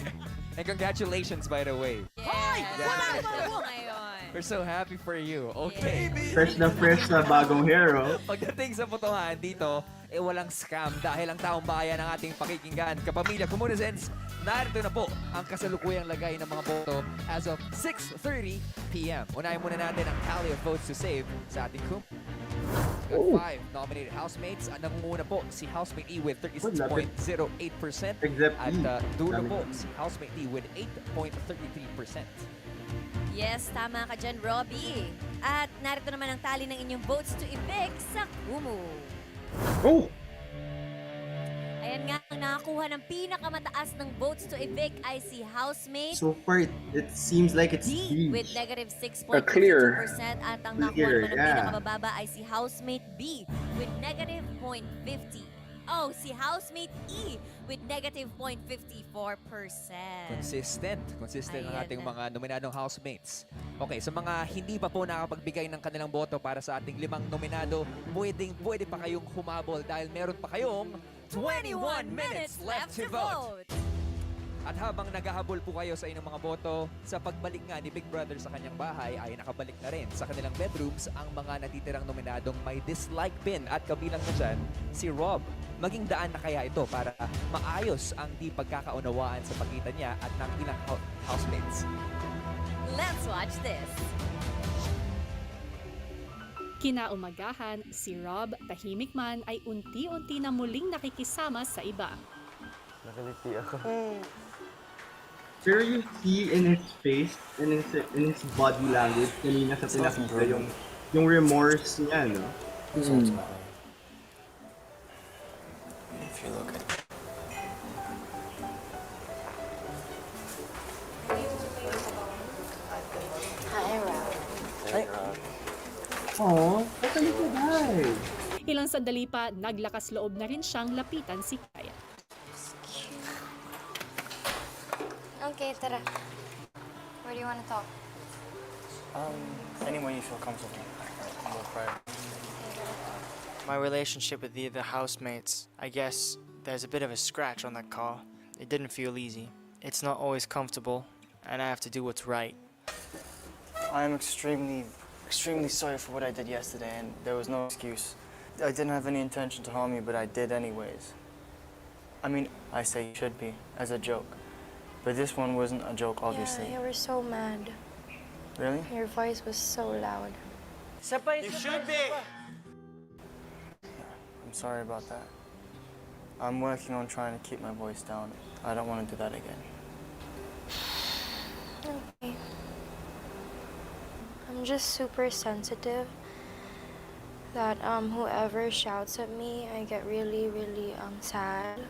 [SPEAKER 7] And congratulations, by the way.
[SPEAKER 6] Yes.
[SPEAKER 5] Wala
[SPEAKER 6] Yes.
[SPEAKER 5] naman
[SPEAKER 6] Ngayon.
[SPEAKER 7] We're so happy for you. Okay.
[SPEAKER 1] Fresh na bagong hero.
[SPEAKER 7] Pagdating sa botohan dito, walang scam dahil ang taong bayan ang ating pakikinggan. Kapamilya Komunitans, narito na po ang kasalukuyang lagay ng mga boto as of 6:30 p.m. Unahin muna natin ang tally of votes to save sa ating Got 5 nominated housemates. Ang nangunguna po si housemate E with 36.08%.
[SPEAKER 1] Except
[SPEAKER 7] At
[SPEAKER 1] E.
[SPEAKER 7] dulo po si housemate D with 8.33%.
[SPEAKER 6] Yes, tama ka dyan, Robbie. At narito naman ang tally ng inyong votes to evict sa Kumu.
[SPEAKER 2] Oh!
[SPEAKER 6] Ayan nga, ang nakakuha ng pinakamataas ng votes to evict ay si housemate
[SPEAKER 1] So far, it seems like it's
[SPEAKER 6] D
[SPEAKER 1] huge.
[SPEAKER 6] with negative
[SPEAKER 2] Clear.
[SPEAKER 6] 6.52% at ang
[SPEAKER 1] Clear,
[SPEAKER 6] nakuha naman ng
[SPEAKER 1] yeah.
[SPEAKER 6] pinakamababa ay si housemate B with negative 0.50. Oh, si housemate E with negative 0.54%.
[SPEAKER 7] Consistent ang
[SPEAKER 6] Ayan
[SPEAKER 7] ating
[SPEAKER 6] na.
[SPEAKER 7] mga nominadong housemates. Okay, sa mga hindi pa po nakapagbigay ng kanilang boto para sa ating 5 nominado, pwede pa kayong humabol dahil meron pa kayong 21 minutes left to vote. At habang naghahabol po kayo sa inyong mga boto, sa pagbalik nga ni Big Brother sa kanyang bahay ay nakabalik na rin sa kanilang bedrooms ang mga natitirang nominadong may dislike pin at kabilang na dyan si Rob. Maging daan na kaya ito para maayos ang di pagkakaunawaan sa pagitan niya at ng ilang housemates.
[SPEAKER 6] Let's watch this.
[SPEAKER 8] Kinaumagahan, si Rob, tahimik man, ay unti-unti na muling nakikisama sa iba.
[SPEAKER 13] Nakaliti ako.
[SPEAKER 1] Pero you see in his face and in his body language kanina sa pinakita yung remorse niya, no?
[SPEAKER 11] If you look at
[SPEAKER 1] Oh, that's a little guy.
[SPEAKER 8] Ilang sandali pa, naglakas loob na rin siyang lapitan si Kaya.
[SPEAKER 14] Okay, tara. Where do you want to talk?
[SPEAKER 11] Anywhere you feel comfortable. No problem. My relationship with the other housemates, I guess there's a bit of a scratch on that car. It didn't feel easy. It's not always comfortable, and I have to do what's right. I'm extremely sorry for what I did yesterday, and there was no excuse. I didn't have any intention to harm you, but I did anyways. I mean, I say you should be, as a joke. But this one wasn't a joke, obviously.
[SPEAKER 14] Yeah, you were so mad.
[SPEAKER 11] Really?
[SPEAKER 14] Your voice was so loud.
[SPEAKER 9] You should be!
[SPEAKER 11] I'm sorry about that. I'm working on trying to keep my voice down. I don't want to do that again.
[SPEAKER 14] Okay. I'm just super sensitive. That whoever shouts at me, I get really, really sad.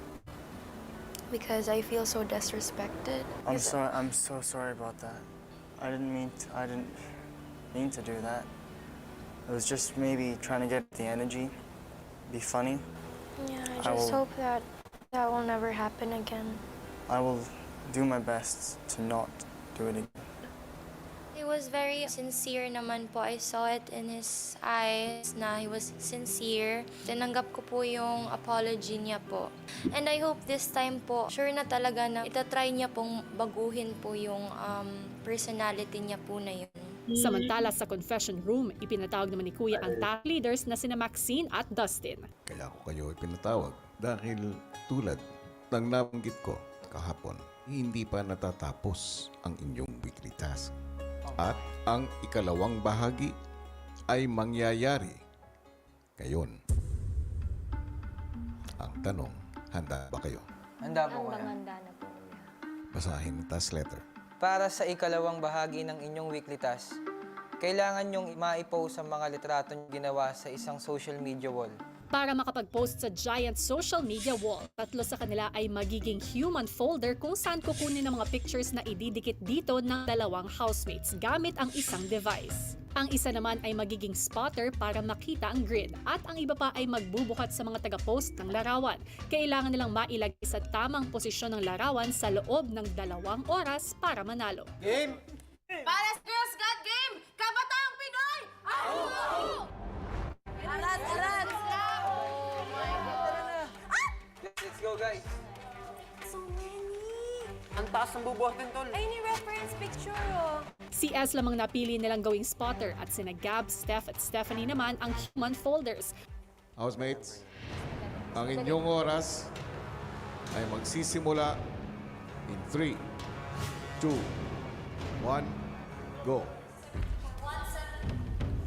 [SPEAKER 14] Because I feel so disrespected.
[SPEAKER 11] I'm sorry. I'm so sorry about that. I didn't mean to do that. It was just maybe trying to get the energy, be funny.
[SPEAKER 14] Yeah, I just hope that will never happen again.
[SPEAKER 11] I will do my best to not do it again.
[SPEAKER 14] He was very sincere naman po. I saw it in his eyes na he was sincere. Tinanggap ko po yung apology niya po. And I hope this time po, sure na talaga na itatry niya pong baguhin po yung personality niya po na yun.
[SPEAKER 8] Samantala sa confession room, ipinatawag naman ni Kuya ang top leaders na sina Maxine at Dustin.
[SPEAKER 12] Kaya ko kayo ipinatawag dahil tulad ng nabanggit ko kahapon, hindi pa natatapos ang inyong weekly task. At ang ikalawang bahagi ay mangyayari ngayon. Ang tanong, handa ba kayo?
[SPEAKER 9] Handa po kayo.
[SPEAKER 14] Handa na po.
[SPEAKER 12] Basahin ang task letter.
[SPEAKER 9] Para sa ikalawang bahagi ng inyong weekly task, kailangan yung maipost ang mga litrato nyo ginawa sa isang social media wall.
[SPEAKER 8] Para makapag-post sa giant social media wall, 3 sa kanila ay magiging human folder kung saan kukunin ang mga pictures na ididikit dito ng 2 housemates gamit ang isang device. Ang isa naman ay magiging spotter para makita ang grid at ang iba pa ay magbubuhat sa mga taga-post ng larawan. Kailangan nilang mailagay sa tamang posisyon ng larawan sa loob ng 2 oras para manalo.
[SPEAKER 13] Game!
[SPEAKER 5] Para sa Girls God Game, Kabataang Pinoy! Arat! Oh my God!
[SPEAKER 9] Let's go, guys.
[SPEAKER 5] So many!
[SPEAKER 13] Ang taas ng bubuhatin, tol.
[SPEAKER 5] Ay, ni reference picture, oh.
[SPEAKER 8] Si S lamang napili nilang gawing spotter at sina Gab, Steph at Stephanie naman ang human folders.
[SPEAKER 12] Housemates, ang inyong oras ay magsisimula in 3, 2, 1, go.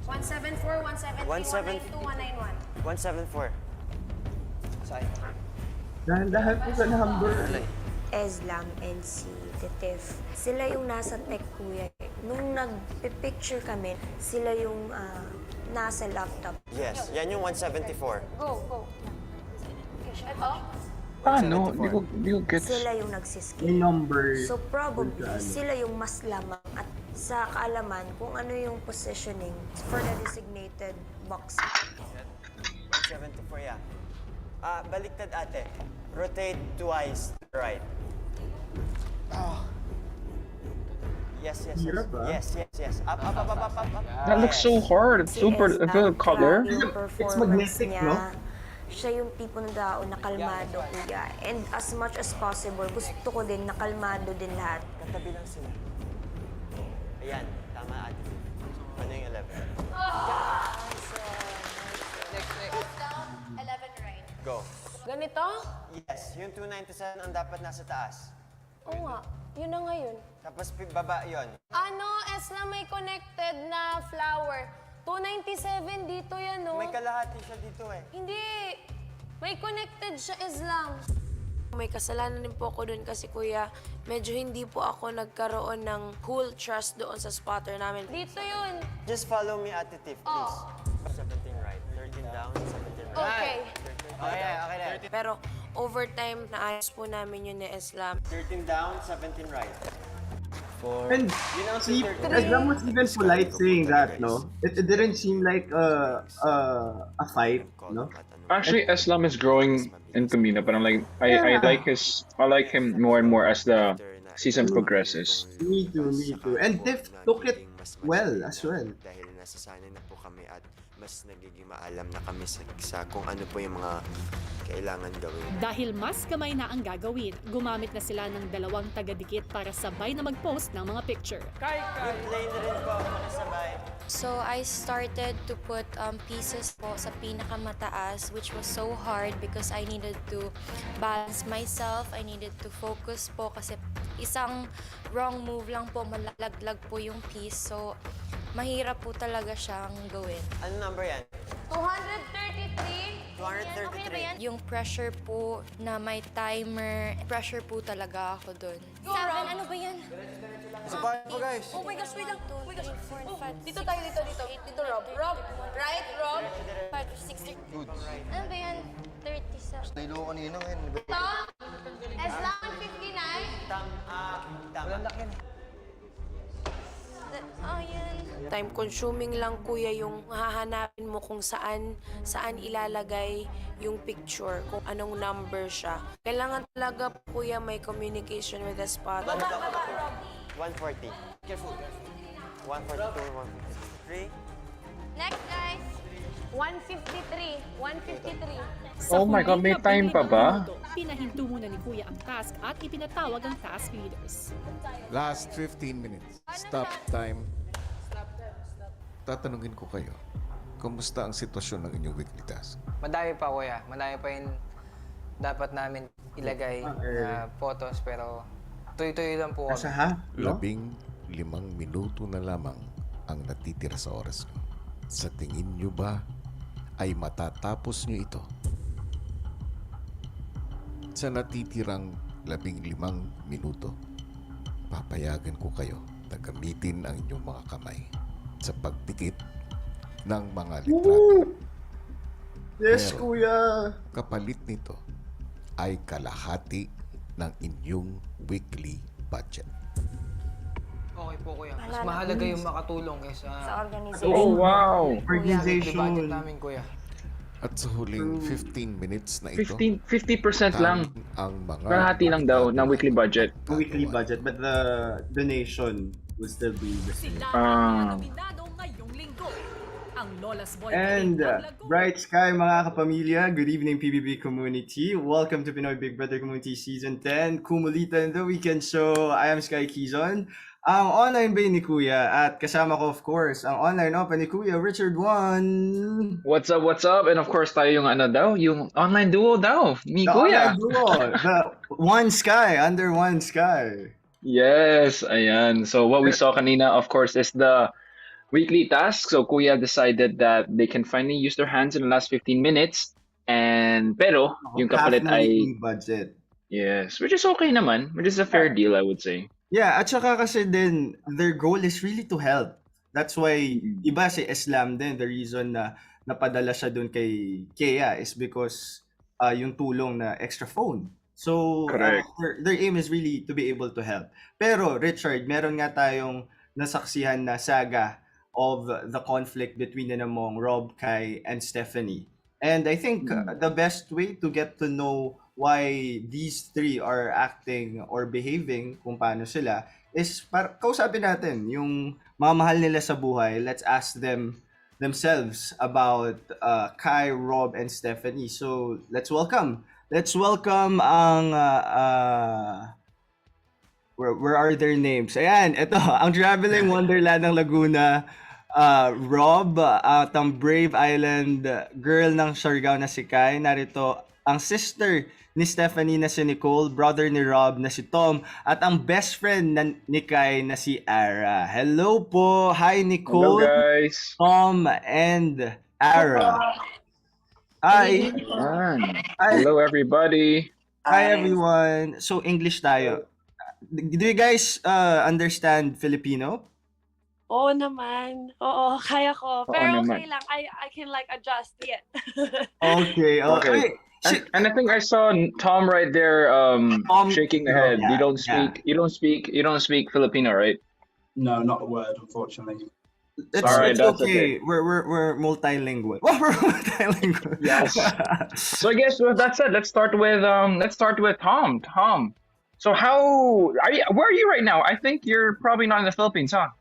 [SPEAKER 5] 174, 173, 192, 191.
[SPEAKER 13] 174. Saan?
[SPEAKER 1] Dahan-dahan po sa number.
[SPEAKER 10] Eslam and si Titif. Sila yung nasa tech, kuya. Nung nagpipicture kami, sila yung nasa laptop.
[SPEAKER 13] Yes, yan yung 174.
[SPEAKER 5] Go. Ito?
[SPEAKER 2] Paano? Di ko get.
[SPEAKER 10] Sila yung nagsiskip.
[SPEAKER 1] Yung number.
[SPEAKER 10] So probably, sila yung mas lamang at sa kaalaman kung ano yung positioning for the designated box.
[SPEAKER 13] 174, yeah. Baliktad ate. Rotate twice to the right. Yes.
[SPEAKER 1] Hirap, ah.
[SPEAKER 13] Yes. Up.
[SPEAKER 2] That looks so hard. It's super color.
[SPEAKER 1] It's magnetic, no?
[SPEAKER 10] Siya yung tipo na tao na kalmado, kuya. And as much as possible, gusto ko din na kalmado din lahat.
[SPEAKER 13] Katabi lang sila. Ayan, tama ate. Ano yung 11?
[SPEAKER 9] Next.
[SPEAKER 5] 11 right.
[SPEAKER 13] Go.
[SPEAKER 5] Ganito?
[SPEAKER 13] Yes, yung 297 ang dapat nasa taas.
[SPEAKER 5] Oo nga. Yun na ngayon.
[SPEAKER 13] Tapos baba yon.
[SPEAKER 5] Ano, Esla, may connected na flower. 297 dito yan, no?
[SPEAKER 13] May kalahati siya dito eh.
[SPEAKER 5] Hindi. May connected siya, Islam.
[SPEAKER 10] May kasalanan din po ako doon kasi, kuya, medyo hindi po ako nagkaroon ng full trust doon sa spotter namin.
[SPEAKER 5] Dito yun.
[SPEAKER 13] Just follow me, Ate Tiff, please. 17 right, 13 down, 17 right.
[SPEAKER 5] Okay.
[SPEAKER 13] Okay na.
[SPEAKER 10] Pero overtime, naayos po namin yun ni Islam.
[SPEAKER 13] 13 down, 17 right.
[SPEAKER 1] And see, Eslam was even polite saying that, no? It didn't seem like a fight, no?
[SPEAKER 2] Actually, Islam is growing into me. But I'm like, I like him more and more as the season progresses.
[SPEAKER 1] Me too. And Tiff took it well as well.
[SPEAKER 13] Dahil nasasanay na po kami at mas nagiging maalam na kami sa kung ano po yung mga kailangan gawin.
[SPEAKER 8] Dahil mas kamay na ang gagawin, gumamit na sila ng 2 taga-dikit para sabay na mag-post ng mga picture.
[SPEAKER 13] Play na rin po ako makasabay.
[SPEAKER 14] So I started to put pieces po sa pinakamataas, which was so hard because I needed to balance myself. I needed to focus po kasi isang wrong move lang po, malalaglag po yung piece. So mahirap po talaga siyang gawin.
[SPEAKER 13] Ano number yan?
[SPEAKER 5] 233.
[SPEAKER 13] 233.
[SPEAKER 14] Yung pressure po na may timer, pressure po talaga ako dun.
[SPEAKER 5] 7, ano ba yan?
[SPEAKER 13] Sabayan po guys.
[SPEAKER 5] Oh my gosh, wait lang. Dito tayo, dito, Rob. Rob, right, Rob?
[SPEAKER 14] 5, 6, ano ba yan? 37.
[SPEAKER 13] Nailo ko kanina ngayon.
[SPEAKER 5] Ito, Eslam 59.
[SPEAKER 13] Tama.
[SPEAKER 14] Oh, yan.
[SPEAKER 10] Time consuming lang, kuya, yung hahanapin mo kung saan ilalagay yung picture, kung anong number siya. Kailangan talaga, kuya, may communication with the spotter.
[SPEAKER 13] 140. Careful. 142, 153.
[SPEAKER 5] Next, guys. 153. 153.
[SPEAKER 8] Sa
[SPEAKER 2] Oh my God, may
[SPEAKER 8] huling
[SPEAKER 2] time pa ba?
[SPEAKER 8] minuto, pinahinto muna ni Kuya ang task at ipinatawag ang task leaders.
[SPEAKER 12] Last 15 minutes. Stop time. Tatanungin ko kayo, kumusta ang sitwasyon ng inyong weekly task?
[SPEAKER 9] Madami pa, kuya. Madami pa yung dapat namin ilagay na photos, pero tuloy-tuloy lang po
[SPEAKER 1] Asa
[SPEAKER 9] kami.
[SPEAKER 1] ha? No?
[SPEAKER 12] 15 minuto na lamang ang natitira sa oras nyo. Sa tingin nyo ba ay matatapos nyo ito? Sa natitirang 15 minuto, papayagan ko kayo na gamitin ang inyong mga kamay. sa pagdikit ng mga litrato.
[SPEAKER 1] Yes,
[SPEAKER 12] Pero,
[SPEAKER 1] Kuya!
[SPEAKER 12] kapalit nito ay kalahati ng inyong weekly budget.
[SPEAKER 9] Okay po, kuya. Mas
[SPEAKER 10] Alala
[SPEAKER 9] mahalaga
[SPEAKER 10] ko.
[SPEAKER 9] yung makatulong kaysa
[SPEAKER 10] Sa organization.
[SPEAKER 2] Oh, wow.
[SPEAKER 9] weekly budget
[SPEAKER 1] Organization.
[SPEAKER 9] namin, kuya.
[SPEAKER 12] At sa huling 15 minutes na ito,
[SPEAKER 2] 50% lang.
[SPEAKER 12] ang mga
[SPEAKER 2] Kalahati lang daw ng weekly budget.
[SPEAKER 1] Weekly budget, but the donation will still be the same.
[SPEAKER 8] Sila
[SPEAKER 2] Ah.
[SPEAKER 8] ang mga nominado ngayong linggo. Ang Lola's Boy
[SPEAKER 1] And
[SPEAKER 8] Naglago.
[SPEAKER 1] Bright Sky mga kapamilya, good evening PBB Community. Welcome to Pinoy Big Brother Community Season 10, Kumulitan The Weekend Show. I am Sky Quizon, ang online bay ni Kuya, at kasama ko of course, ang online open ni Kuya, Richard Juan.
[SPEAKER 2] What's up, what's up? And of course, tayo yung ano daw, yung online duo daw, ni
[SPEAKER 1] The
[SPEAKER 2] Kuya.
[SPEAKER 1] online duo, the One Sky, under One Sky.
[SPEAKER 2] Yes, ayan. So what we saw kanina, of course, is the weekly task. So Kuya decided that they can finally use their hands in the last 15 minutes. And pero, yung
[SPEAKER 1] Half
[SPEAKER 2] kapalit
[SPEAKER 1] ng
[SPEAKER 2] ay,
[SPEAKER 1] weekly budget.
[SPEAKER 2] yes, which is okay naman. Which is a fair deal, I would say.
[SPEAKER 1] Yeah, at saka kasi din, their goal is really to help. That's why, iba si Islam din, the reason na napadala siya dun kay Kuya is because yung tulong na extra phone. So,
[SPEAKER 2] Correct.
[SPEAKER 1] their aim is really to be able to help. Pero, Richard, meron nga tayong nasaksihan na saga of the conflict between the namang Rob, Kai, and Stephanie. And I think the best way to get to know why these three are acting or behaving, kung paano sila, is kausapin natin yung mga mahal nila sa buhay. Let's ask them themselves about Kai, Rob, and Stephanie. So let's welcome ang where are their names? Ayan, ito, ang traveling wonderland ng Laguna, Rob, at ang Brave Island girl ng Siargao na si Kai. Narito ang sister ni Stephanie na si Nicole, brother ni Rob na si Tom, at ang best friend ni Kai na si Ara. Hello po! Hi
[SPEAKER 2] Hello,
[SPEAKER 1] Nicole,
[SPEAKER 2] guys.
[SPEAKER 1] Tom, and Ara. Hi!
[SPEAKER 2] Ayan.
[SPEAKER 1] Hi.
[SPEAKER 2] Hello, everybody.
[SPEAKER 1] Hi everyone! So English tayo. Do you guys understand Filipino?
[SPEAKER 10] Oo naman. Oo, kaya ko. Pero okay
[SPEAKER 2] naman.
[SPEAKER 10] lang. I can like adjust yet.
[SPEAKER 1] Okay,
[SPEAKER 2] Okay. And I think I saw Tom right there
[SPEAKER 1] Tom-
[SPEAKER 2] shaking the head.
[SPEAKER 1] yeah,
[SPEAKER 2] You don't speak Filipino, right?
[SPEAKER 15] No, not a word, unfortunately.
[SPEAKER 1] It's,
[SPEAKER 2] Alright,
[SPEAKER 1] it's
[SPEAKER 2] that's
[SPEAKER 1] okay. We're multilingual. Well, we're multilingual.
[SPEAKER 2] Yes. So I guess with that said, let's start with Tom. Tom. So where are you right now? I think you're probably not in the Philippines, huh?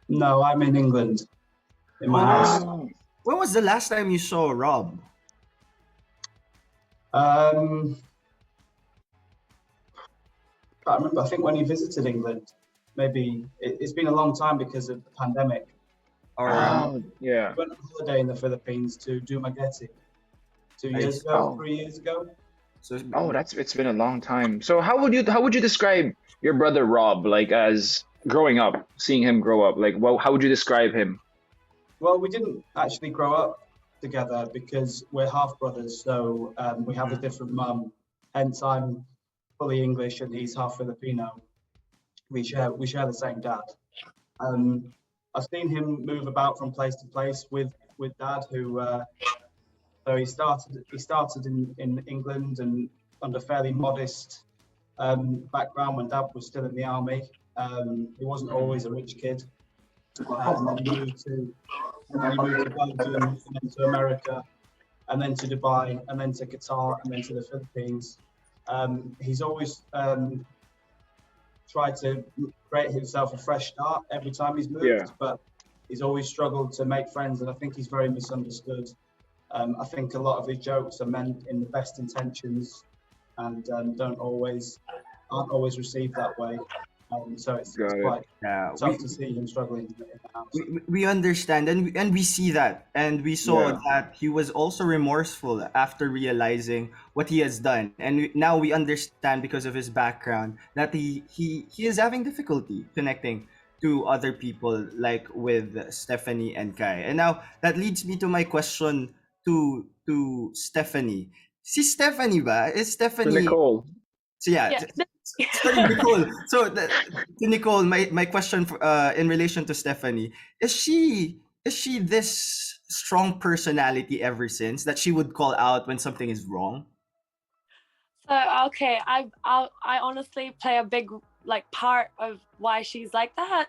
[SPEAKER 15] No, I'm in England, in my house.
[SPEAKER 1] When was the last time you saw Rob?
[SPEAKER 15] Can't remember. I think when he visited England, maybe it's been a long time because of the pandemic.
[SPEAKER 1] Or
[SPEAKER 2] Yeah.
[SPEAKER 15] I went on holiday in the Philippines to Dumaguete 2 years ago, 3 years ago.
[SPEAKER 1] so
[SPEAKER 2] Oh, it's been a long time. So how would you describe your brother Rob, like, as growing up, seeing him grow up? Like, how would you describe him?
[SPEAKER 15] Well, we didn't actually grow up together because we're half brothers, so we have a different mum. Hence, I'm fully English and he's half Filipino. We share the same dad. I've seen him move about from place to place with dad, who so he started in England and under fairly modest background when dad was still in the army. He wasn't always a rich kid. Then he moved to Belgium, and then to America, and then to Dubai, and then to Qatar, and then to the Philippines. He's always tried to create himself a fresh start every time he's moved,
[SPEAKER 2] Yeah.
[SPEAKER 15] but he's always struggled to make friends, and I think he's very misunderstood. I think a lot of his jokes are meant in the best intentions and aren't always received that way. So it's
[SPEAKER 2] Got it.
[SPEAKER 15] quite
[SPEAKER 1] yeah,
[SPEAKER 15] tough to see him struggling in the house.
[SPEAKER 1] we understand and we see that, and we saw
[SPEAKER 2] Yeah.
[SPEAKER 1] that he was also remorseful after realizing what he has done, and now we understand because of his background that he is having difficulty connecting to other people, like with Stephanie and Kai. And now that leads me to my question to Stephanie. Si Stephanie ba? Is
[SPEAKER 2] To
[SPEAKER 1] Stephanie
[SPEAKER 2] Nicole.
[SPEAKER 1] So yeah,
[SPEAKER 10] Yeah.
[SPEAKER 1] Sorry, Nicole. So, to Nicole, my question in relation to Stephanie, is she this strong personality ever since that she would call out when something is wrong?
[SPEAKER 16] So okay, I honestly play a big like part of why she's like that.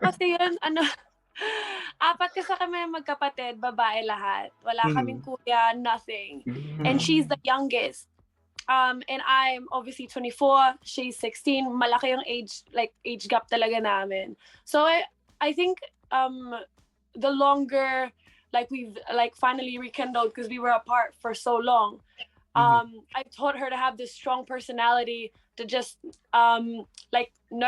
[SPEAKER 16] Kasi yun, ano, apat kasi kami magkapatid, babae lahat. Wala kaming kuya, nothing. And she's the youngest. And I'm obviously 24, she's 16. Malaki yung age gap talaga namin. So I think the longer we've finally rekindled because we were apart for so long. I taught her to have this strong personality to just know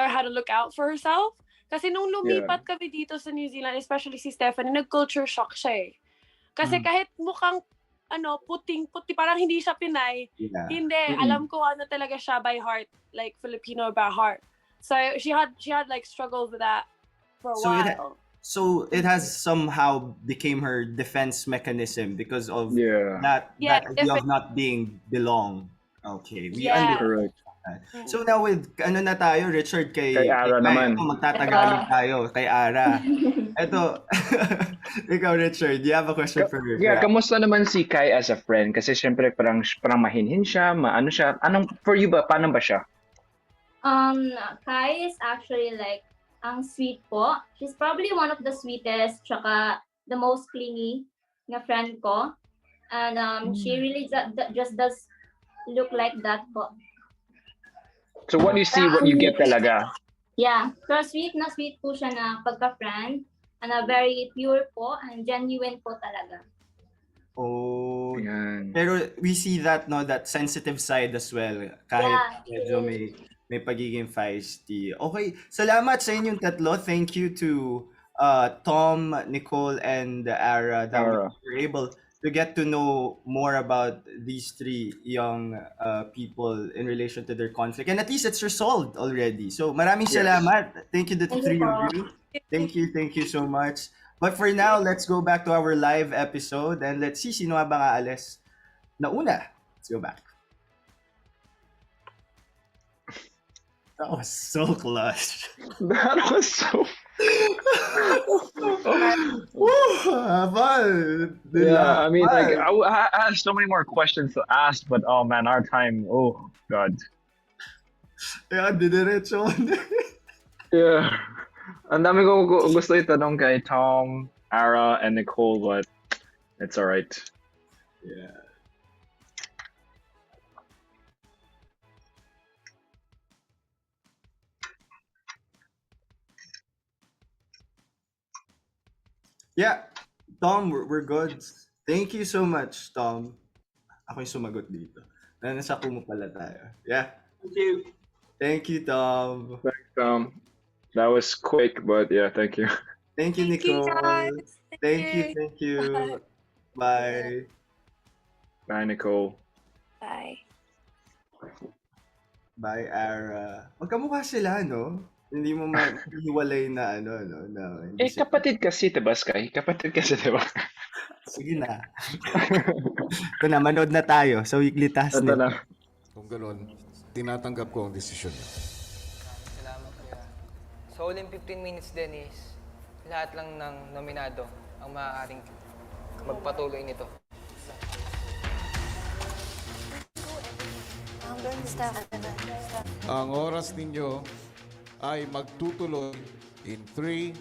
[SPEAKER 16] how to look out for herself. Kasi nung lumipat kami dito sa New Zealand, especially si Stephanie, nag-culture shock siya eh. Kasi kahit mukhang puting-puti, parang hindi siya Pinay.
[SPEAKER 1] Yeah.
[SPEAKER 16] Hindi, alam ko ano talaga siya by heart, like Filipino by heart. So she had struggles with that for a while.
[SPEAKER 1] So it has somehow became her defense mechanism because of that idea of not being belong. Okay, we understand. So now with na tayo, Richard, kay
[SPEAKER 2] Ara naman.
[SPEAKER 1] Magtatagalog tayo kay Ara. Eto, ikaw Richard, do you have a question for her?
[SPEAKER 2] Yeah, kamusta naman si Kai as a friend? Kasi syempre parang mahinhin siya, maano siya. For you ba, paano ba siya?
[SPEAKER 17] Kai is actually ang sweet po. She's probably one of the sweetest, tsaka the most clingy na friend ko. And she really just does look like that po.
[SPEAKER 2] So what you see, what you get talaga.
[SPEAKER 17] Yeah, pero sweet na sweet po siya na pagka-friend. And very pure po and genuine po talaga.
[SPEAKER 1] Oh, pero we see that that sensitive side as well. Kahit medyo may pagiging feisty. Okay, salamat sa inyong tatlo. Thank you to Tom, Nicole, and Ara that we were able to get to know more about these three young people in relation to their conflict. And at least it's resolved already. So maraming salamat. Thank you to the three of you. Thank you so much. But for now, let's go back to our live episode and let's see sino nga ba aalis na una. Let's go back. That was so clutch.
[SPEAKER 2] That was so...
[SPEAKER 1] Yeah,
[SPEAKER 2] I mean, I have so many more questions to ask, but oh man, our time, oh god.
[SPEAKER 1] Yeah, didiretso.
[SPEAKER 2] Yeah. Ang dami ko gusto itanong kay Tom, Ara, and Nicole, but it's alright.
[SPEAKER 1] Yeah. Yeah, Tom, we're good. Thank you so much, Tom. Ako yung sumagot dito. Nasa Kumu pala tayo. Yeah.
[SPEAKER 15] Thank you.
[SPEAKER 1] Thank you, Tom.
[SPEAKER 2] Thanks, Tom. That was quick, but yeah, thank you.
[SPEAKER 1] Thank you, Nicole. Thank you. Bye.
[SPEAKER 2] Bye, Nicole.
[SPEAKER 16] Bye.
[SPEAKER 1] Bye, Ara. Magkamukha sila, no? Hindi mo mahiwalay na
[SPEAKER 2] kapatid kasi, diba, Sky? Kapatid kasi, diba?
[SPEAKER 1] Sige na. Ito na, manood na tayo sa weekly task
[SPEAKER 2] Ito na.
[SPEAKER 12] Kung gano'n, tinatanggap ko ang desisyon niyo.
[SPEAKER 9] Salamat, Kuya. So, uling 15 minutes din is lahat lang ng nominado ang maaaring magpatuloy nito.
[SPEAKER 12] Ang oras ninyo ay magtutuloy in 3,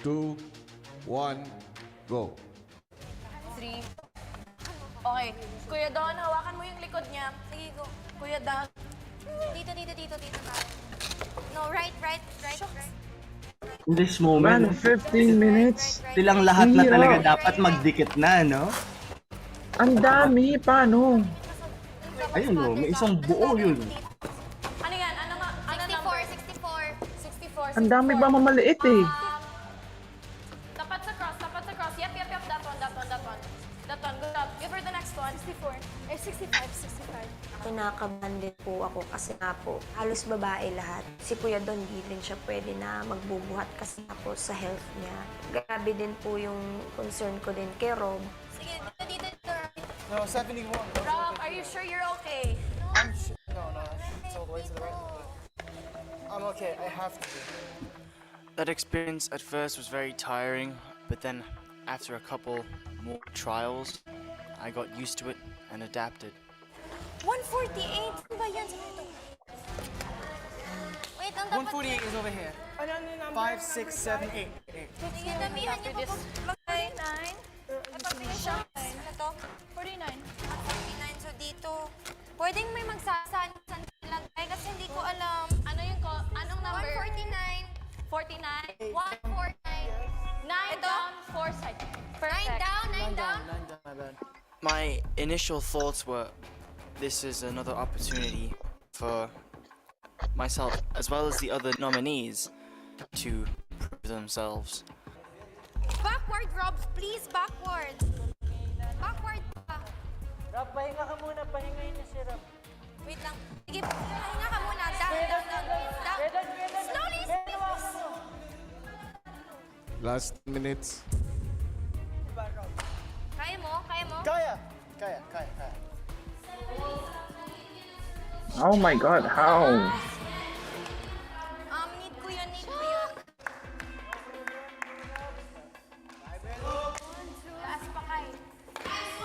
[SPEAKER 12] 2, 1, go.
[SPEAKER 5] 3. Okay. Kuya Don, hawakan mo yung likod niya. Sige, go. Kuya Don.
[SPEAKER 14] Dito. No, right.
[SPEAKER 1] In this moment,
[SPEAKER 2] 15 minutes?
[SPEAKER 1] silang lahat na talaga dapat magdikit na, no?
[SPEAKER 2] Ang dami, paano?
[SPEAKER 1] Ayun, no, may isang buo yun.
[SPEAKER 5] Ano yan? Ano nga?
[SPEAKER 14] 64.
[SPEAKER 2] Ang dami ba mamaliit eh?
[SPEAKER 5] Tapat sa cross. Yep. That one. Good job. Give her the next one.
[SPEAKER 14] 65.
[SPEAKER 10] Kinakabahan din po ako kasi nga po, halos babae lahat. Si Kuya Don, di din siya pwede na magbubuhat kasi nga po sa health niya. Grabe din po yung concern ko din kay Rob.
[SPEAKER 14] Sige, dito.
[SPEAKER 9] No, 71.
[SPEAKER 5] Rob, are you sure you're okay?
[SPEAKER 9] No, it's I'm okay. I have to. That experience at first was very tiring, but then after a couple more trials, I got used to it and adapted.
[SPEAKER 6] 148? Ano ba yan? Wait, ang dapat...
[SPEAKER 9] 148 is over here. 5, 6, 7, 8.
[SPEAKER 6] Sige, damihan niyo po. 49? Napag-finish siya. Ano to? 49. 49. So dito, pwedeng may magsasan lang. Kasi hindi ko alam. Ano yung ko? Anong number? 149. 49? 149. 9 down, 4 side. 9 down, 9 down.
[SPEAKER 9] My bad. My initial thoughts were, this is another opportunity for myself as well as the other nominees to prove themselves.
[SPEAKER 6] Backward, Rob. Please, backward. Backward pa.
[SPEAKER 9] Rob, pahinga ka muna. Pahingayin niya si Rob.
[SPEAKER 6] Wait lang. Sige, pahinga ka muna. Down, down, down. Slowly,
[SPEAKER 12] Last minutes.
[SPEAKER 6] Kaya mo? Kaya mo?
[SPEAKER 9] Kaya.
[SPEAKER 2] Oh my God, how?
[SPEAKER 6] Need ko yun, need ko yun. Last pa kay. Next.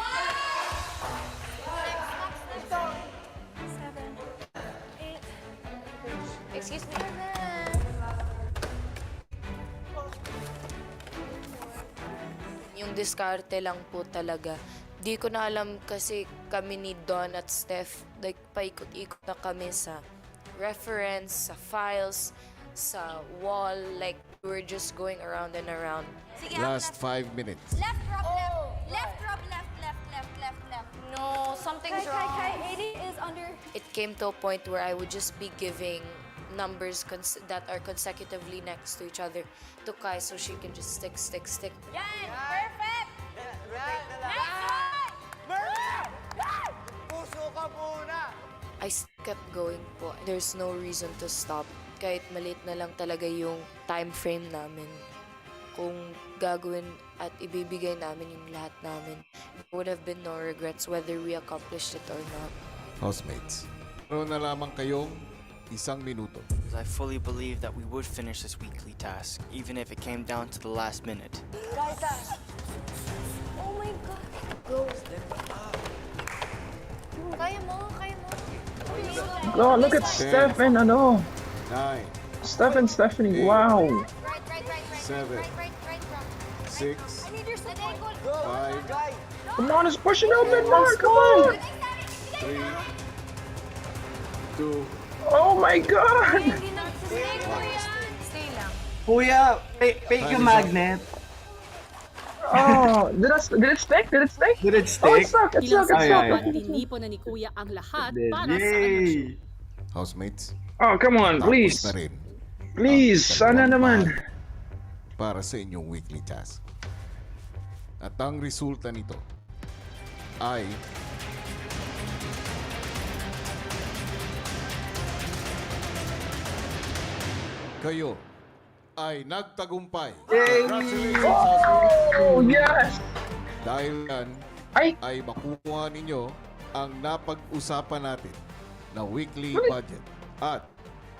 [SPEAKER 6] 7, 8. Excuse me.
[SPEAKER 10] Yung diskarte lang po talaga. Di ko na alam kasi kami ni Don at Steph, like paikot-ikot na kami sa reference, sa files, sa wall, like we're just going around and around.
[SPEAKER 6] Sige,
[SPEAKER 12] Last 5 minutes.
[SPEAKER 6] Left, Rob, left. Left, Rob, left. No, something's wrong. Kai, 80 is under.
[SPEAKER 10] It came to a point where I would just be giving numbers that are consecutively next to each other to Kai so she can just stick.
[SPEAKER 6] Yan! Perfect!
[SPEAKER 9] Puso ka muna!
[SPEAKER 10] I kept going po. There's no reason to stop. Kahit maliit na lang talaga yung time frame namin. Kung gagawin at ibibigay namin yung lahat namin, there would have been no regrets whether we accomplished it or not.
[SPEAKER 12] Housemates, meron na lamang kayong 1 minuto.
[SPEAKER 9] I fully believe that we would finish this weekly task, even if it came down to the last minute.
[SPEAKER 6] Oh my God. Go. Kaya mo.
[SPEAKER 2] Oh, look at Steph and ano.
[SPEAKER 12] 9,
[SPEAKER 2] Steph and Stephanie, wow.
[SPEAKER 6] Right.
[SPEAKER 12] 7,
[SPEAKER 6] Right, Rob.
[SPEAKER 12] 6,
[SPEAKER 6] I need your support.
[SPEAKER 12] 5,
[SPEAKER 2] Come on, it's pushing open, Mark, come on.
[SPEAKER 12] 3, 2,
[SPEAKER 2] Oh my God.
[SPEAKER 6] Stay lang.
[SPEAKER 1] Kuya, fake yung magnet.
[SPEAKER 2] Oh, did it stick?
[SPEAKER 1] Did it
[SPEAKER 2] Oh,
[SPEAKER 1] stick?
[SPEAKER 2] it's stuck.
[SPEAKER 8] Tinipo na ni Kuya ang lahat para sa
[SPEAKER 1] Yay!
[SPEAKER 12] housemates.
[SPEAKER 2] Oh, come on,
[SPEAKER 12] Tapos
[SPEAKER 2] please.
[SPEAKER 12] na rin
[SPEAKER 2] Please,
[SPEAKER 12] ang
[SPEAKER 2] sana naman.
[SPEAKER 12] bahagi para sa inyong weekly task. At ang resulta nito ay kayo ay nagtagumpay. Congratulations, housemates!
[SPEAKER 2] Oh, yes.
[SPEAKER 12] Dahil yan
[SPEAKER 2] Ay.
[SPEAKER 12] ay makukuha ninyo ang napag-usapan natin na weekly budget at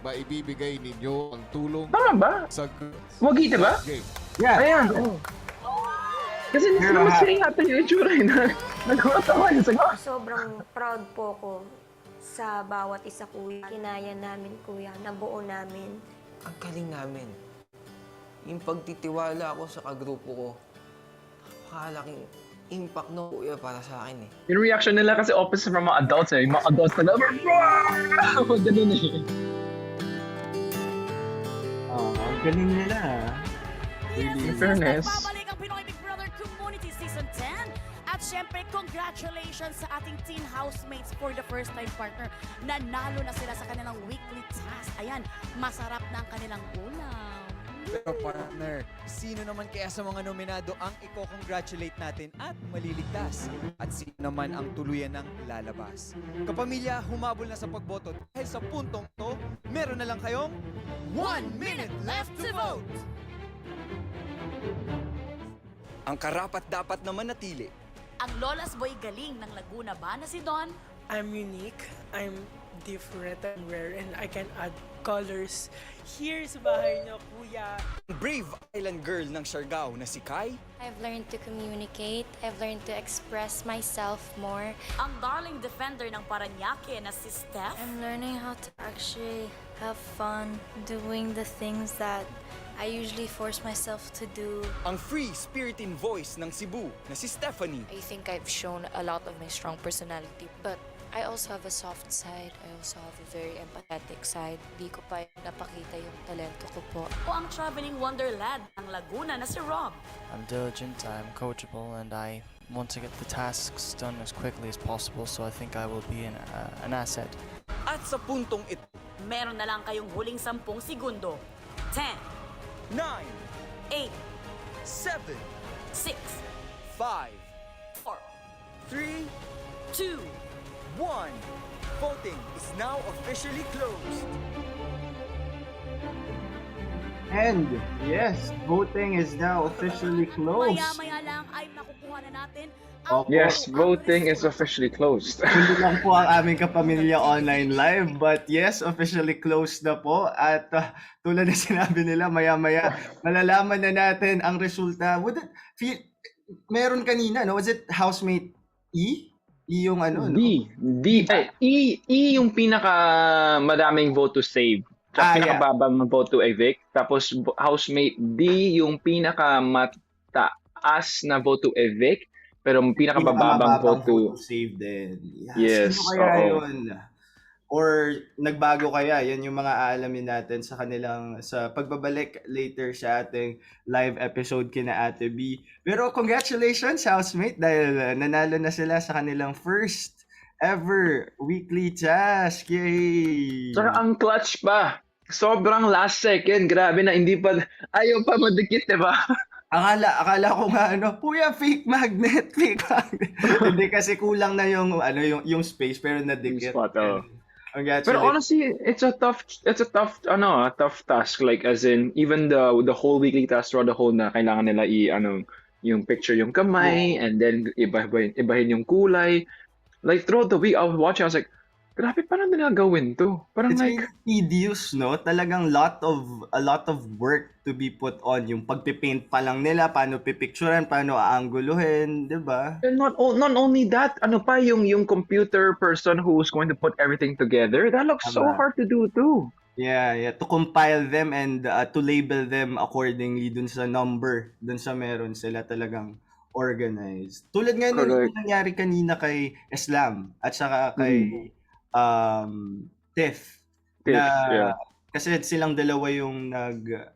[SPEAKER 12] maibibigay ninyo ang tulong
[SPEAKER 2] Tama ba?
[SPEAKER 12] sa girls
[SPEAKER 2] Wagi, diba?
[SPEAKER 12] game.
[SPEAKER 2] Ayan, oh. Kasi hindi
[SPEAKER 1] Here,
[SPEAKER 2] naman
[SPEAKER 1] lahat.
[SPEAKER 2] siya natin yung itsura na nagawa tayo sa gawa.
[SPEAKER 18] Sobrang proud po ko sa bawat isa, kuya. Kinaya namin, kuya. Nabuo namin.
[SPEAKER 9] Ang galing namin. Yung pagtitiwala ko sa kagrupo ko, napakalaking impact no kuya para sa akin eh.
[SPEAKER 2] Yung reaction nila kasi opposite from mga adults eh. Yung mga adults na wow! Ganun eh.
[SPEAKER 1] Ang galing nila.
[SPEAKER 2] In fairness.
[SPEAKER 5] Babalik ang Pinoy Big Brother Community Season 10. At syempre, congratulations sa ating teen housemates for the first time partner. Nanalo na sila sa kanilang weekly task. Ayan, masarap na ang kanilang ulam.
[SPEAKER 7] Pero partner, sino naman kaya sa mga nominado ang i-congratulate natin at maliligtas? At sino naman ang tuluyan ng lalabas? Kapamilya, humabol na sa pagboto dahil sa puntong to, meron na lang kayong 1 minute left to vote! Ang karapat dapat na manatili.
[SPEAKER 5] Ang Lola's Boy galing ng Laguna ba na si Don
[SPEAKER 19] I'm unique, I'm different, I'm rare, and I can add colors here sa bahay niyo, Kuya.
[SPEAKER 20] Brave island girl ng Siargao na si Kai.
[SPEAKER 14] I've learned to communicate. I've learned to express myself more.
[SPEAKER 5] Ang darling defender ng Paranaque na si Steph.
[SPEAKER 14] I'm learning how to actually have fun doing the things that I usually force myself to do.
[SPEAKER 20] Ang free-spiriting voice ng Cebu na si Stephanie.
[SPEAKER 21] I think I've shown a lot of my strong personality, but I also have a soft side. I also have a very empathetic side. Di ko pa napakita yung talento ko po.
[SPEAKER 5] O ang traveling wonderland ng Laguna na si Rob.
[SPEAKER 9] I'm diligent, I'm coachable, and I want to get the tasks done as quickly as possible, so I think I will be an asset.
[SPEAKER 20] At sa puntong ito,
[SPEAKER 5] Meron na lang kayong huling 10 segundo. 10,
[SPEAKER 20] 9,
[SPEAKER 5] 8,
[SPEAKER 20] 7,
[SPEAKER 5] 6,
[SPEAKER 20] 5,
[SPEAKER 5] 4,
[SPEAKER 20] 3,
[SPEAKER 5] 2,
[SPEAKER 20] 1. Voting is now officially closed.
[SPEAKER 1] And yes, voting is now officially closed.
[SPEAKER 5] Maya-maya lang ay makukuha na natin
[SPEAKER 1] Opo.
[SPEAKER 2] Yes, voting is officially closed.
[SPEAKER 1] Hindi lang po ang aming kapamilya online live, but yes, officially closed na po. At tulad na sinabi nila, maya-maya, malalaman na natin ang resulta. Meron kanina, no? Was it housemate E? E yung ano, no?
[SPEAKER 2] E yung pinaka madaming vote to save. Tapos pinakababang vote to evict. Tapos housemate D yung pinaka mataas na vote to evict. Pero pinakabababang vote to
[SPEAKER 1] save din.
[SPEAKER 2] Yes.
[SPEAKER 1] Sino kaya yun? Or nagbago kaya? Yan yung mga aalamin natin sa kanilang, sa pagbabalik later sa ating live episode kina Ate B. Pero congratulations, housemate, dahil nanalo na sila sa kanilang first ever weekly task. Yay!
[SPEAKER 2] Saka ang clutch pa. Sobrang last second. Grabe na, hindi pa, ayaw pa madikit, diba?
[SPEAKER 1] Akala ko nga Kuya, fake magnet. Hindi kasi kulang na yung space pero nadikit.
[SPEAKER 2] Pero honestly, it's a tough task, like as in even the whole weekly task throughout the whole na kailangan nila yung picture yung kamay and then ibahin yung kulay. Like throughout the week I was watching, I was like, grabe, paano nila gawin to? Parang
[SPEAKER 1] it's
[SPEAKER 2] like
[SPEAKER 1] tedious, no? Talagang a lot of work to be put on. Yung pagpipaint pa lang nila, paano pipicturean, paano aanguluhin, di ba?
[SPEAKER 2] And not only that, pa yung computer person who's going to put everything together. That looks so hard to do too.
[SPEAKER 1] Yeah. To compile them and to label them accordingly dun sa number, dun sa meron sila talagang organized. Tulad nga nung nangyari kanina kay Islam at saka kay Tiff.
[SPEAKER 2] Yeah.
[SPEAKER 1] Kasi silang dalawa yung nagman.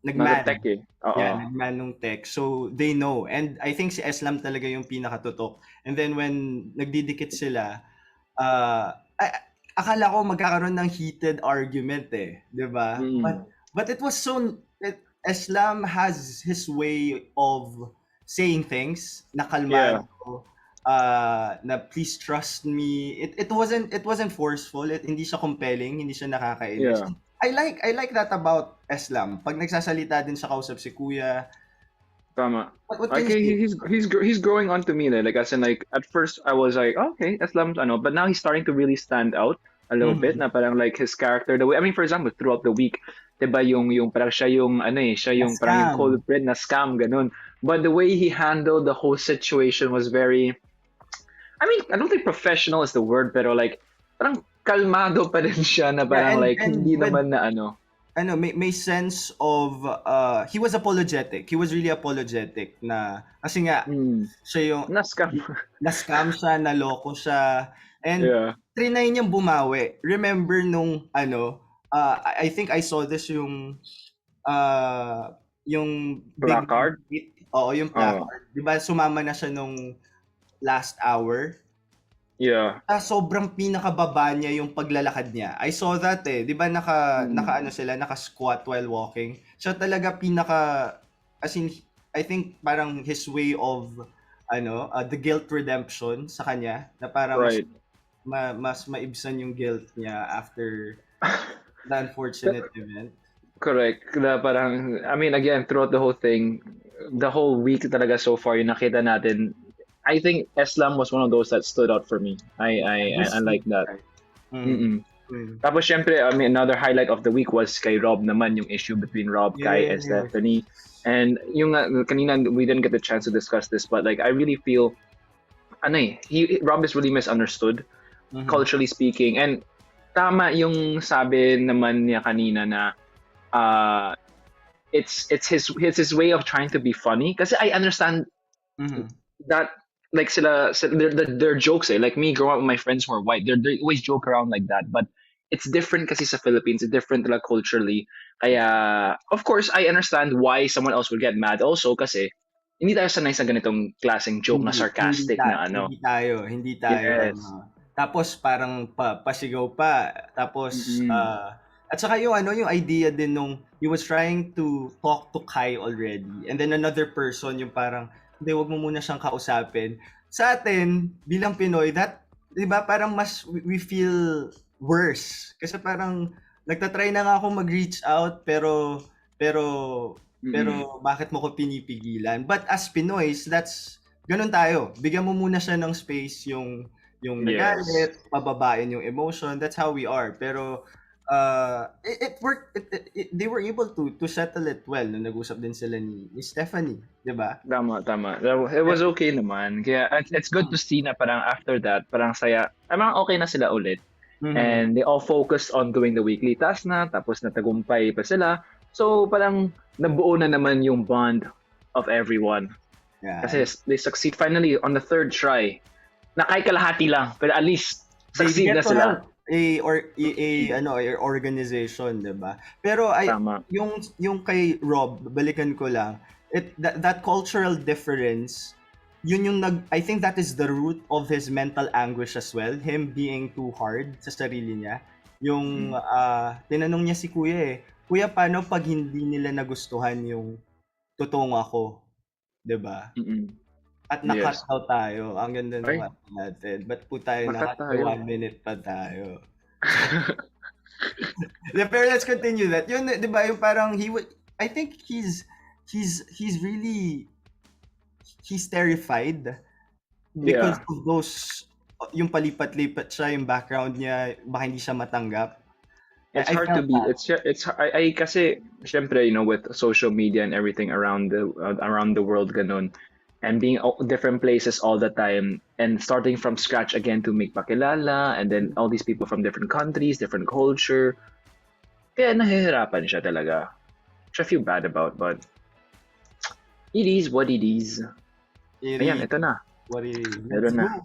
[SPEAKER 2] Nag-tech eh.
[SPEAKER 1] Nagman nung tech. So, they know. And I think si Islam talaga yung pinakatutok. And then when nagdidikit sila, akala ko magkakaroon ng heated argument eh. Diba? But it was Islam has his way of saying things na kalmado. Na please trust me. It wasn't forceful. Hindi siya compelling, hindi siya nakakainis.
[SPEAKER 2] Yeah.
[SPEAKER 1] I like that about Islam. Pag nagsasalita din sa kausap si Kuya.
[SPEAKER 2] Tama. Like he's growing onto me like as in like at first I was like, okay, Islam's but now he's starting to really stand out a little bit na parang like his character, the way, I mean, for example, throughout the week, 'di ba yung parang siya yung parang yung culprit na scam ganun. But the way he handled the whole situation was very, I mean, I don't think professional is the word, pero like, parang kalmado pa rin siya na parang hindi naman na
[SPEAKER 1] may sense of, he was apologetic. He was really apologetic na, kasi nga, siya yung, na-scam siya, naloko siya, and trinay niyang bumawi. Remember nung, I think I saw this yung
[SPEAKER 2] placard?
[SPEAKER 1] Yung placard. Diba, sumama na siya nung last hour.
[SPEAKER 2] Yeah.
[SPEAKER 1] Sobrang pinakababa niya yung paglalakad niya. I saw that eh. 'Di ba naka-squat while walking. Siya talaga as in, I think parang his way of the guilt redemption sa kanya na parang mas maibsan yung guilt niya after the unfortunate event.
[SPEAKER 2] Correct. Na parang, I mean, again, throughout the whole thing, the whole week talaga so far, yung nakita natin, I think Eslam was one of those that stood out for me. I like that. Mm-mm. Tapos syempre, I mean, another highlight of the week was kay Rob naman, yung issue between Rob, Kai, and Stephanie. And yung kanina, we didn't get the chance to discuss this, but like I really feel, Rob is really misunderstood, culturally speaking. And tama yung sabi naman niya kanina na it's his way of trying to be funny. Kasi I understand that like their jokes like me growing up with my friends who are white, they always joke around like that, but it's different kasi sa Philippines, it's different like culturally. Kaya of course I understand why someone else would get mad also kasi hindi tayo sanay sa ganitong klaseng joke na sarcastic na ano.
[SPEAKER 1] Hindi tayo.
[SPEAKER 2] Yes.
[SPEAKER 1] Tapos parang pasigaw pa. Tapos at saka yung yung idea din nung he was trying to talk to Kai already, and then another person yung parang hindi, wag mo muna siyang kausapin. Sa atin bilang Pinoy, that 'di ba parang mas we feel worse kasi parang nagtatry na nga ako mag-reach out pero bakit mo ko pinipigilan? But as Pinoys, that's ganun tayo. Bigyan mo muna siya ng space yung nagalit, pababain yung emotion. That's how we are. Pero it worked. They were able to settle it well nung nag-usap din sila ni Stephanie, 'di ba?
[SPEAKER 2] Tama. It was okay naman. Kaya it's good to see na parang after that, parang saya. Parang okay na sila ulit. And they all focused on doing the weekly task na, tapos natagumpay pa sila. So parang nabuo na naman yung bond of everyone.
[SPEAKER 1] Yeah.
[SPEAKER 2] Kasi they succeed finally on the third try. Na kahit kalahati lang, pero at least succeed na sila.
[SPEAKER 1] A organization, 'di ba? Pero yung kay Rob, balikan ko lang. That cultural difference, yun yung I think that is the root of his mental anguish as well, him being too hard sa sarili niya. Yung tinanong niya si Kuya Kuya, paano pag hindi nila nagustuhan yung totoong ako, 'di ba? At nakat daw tayo. Ang ganda naman natin. Ba't po tayo nakat 1 minute pa tayo? Pero let's continue that. Yun, di ba, yung parang I think he's terrified because of those, yung palipat-lipat siya, yung background niya, baka hindi siya matanggap.
[SPEAKER 2] It's hard to be. I kasi syempre, with social media and everything around the world ganun, and being different places all the time and starting from scratch again to make pakilala, and then all these people from different countries, different culture. Kaya nahihirapan siya talaga. Which I feel bad about, but it is what it is. Ayan, ito na.
[SPEAKER 1] What it is.
[SPEAKER 2] Meron na.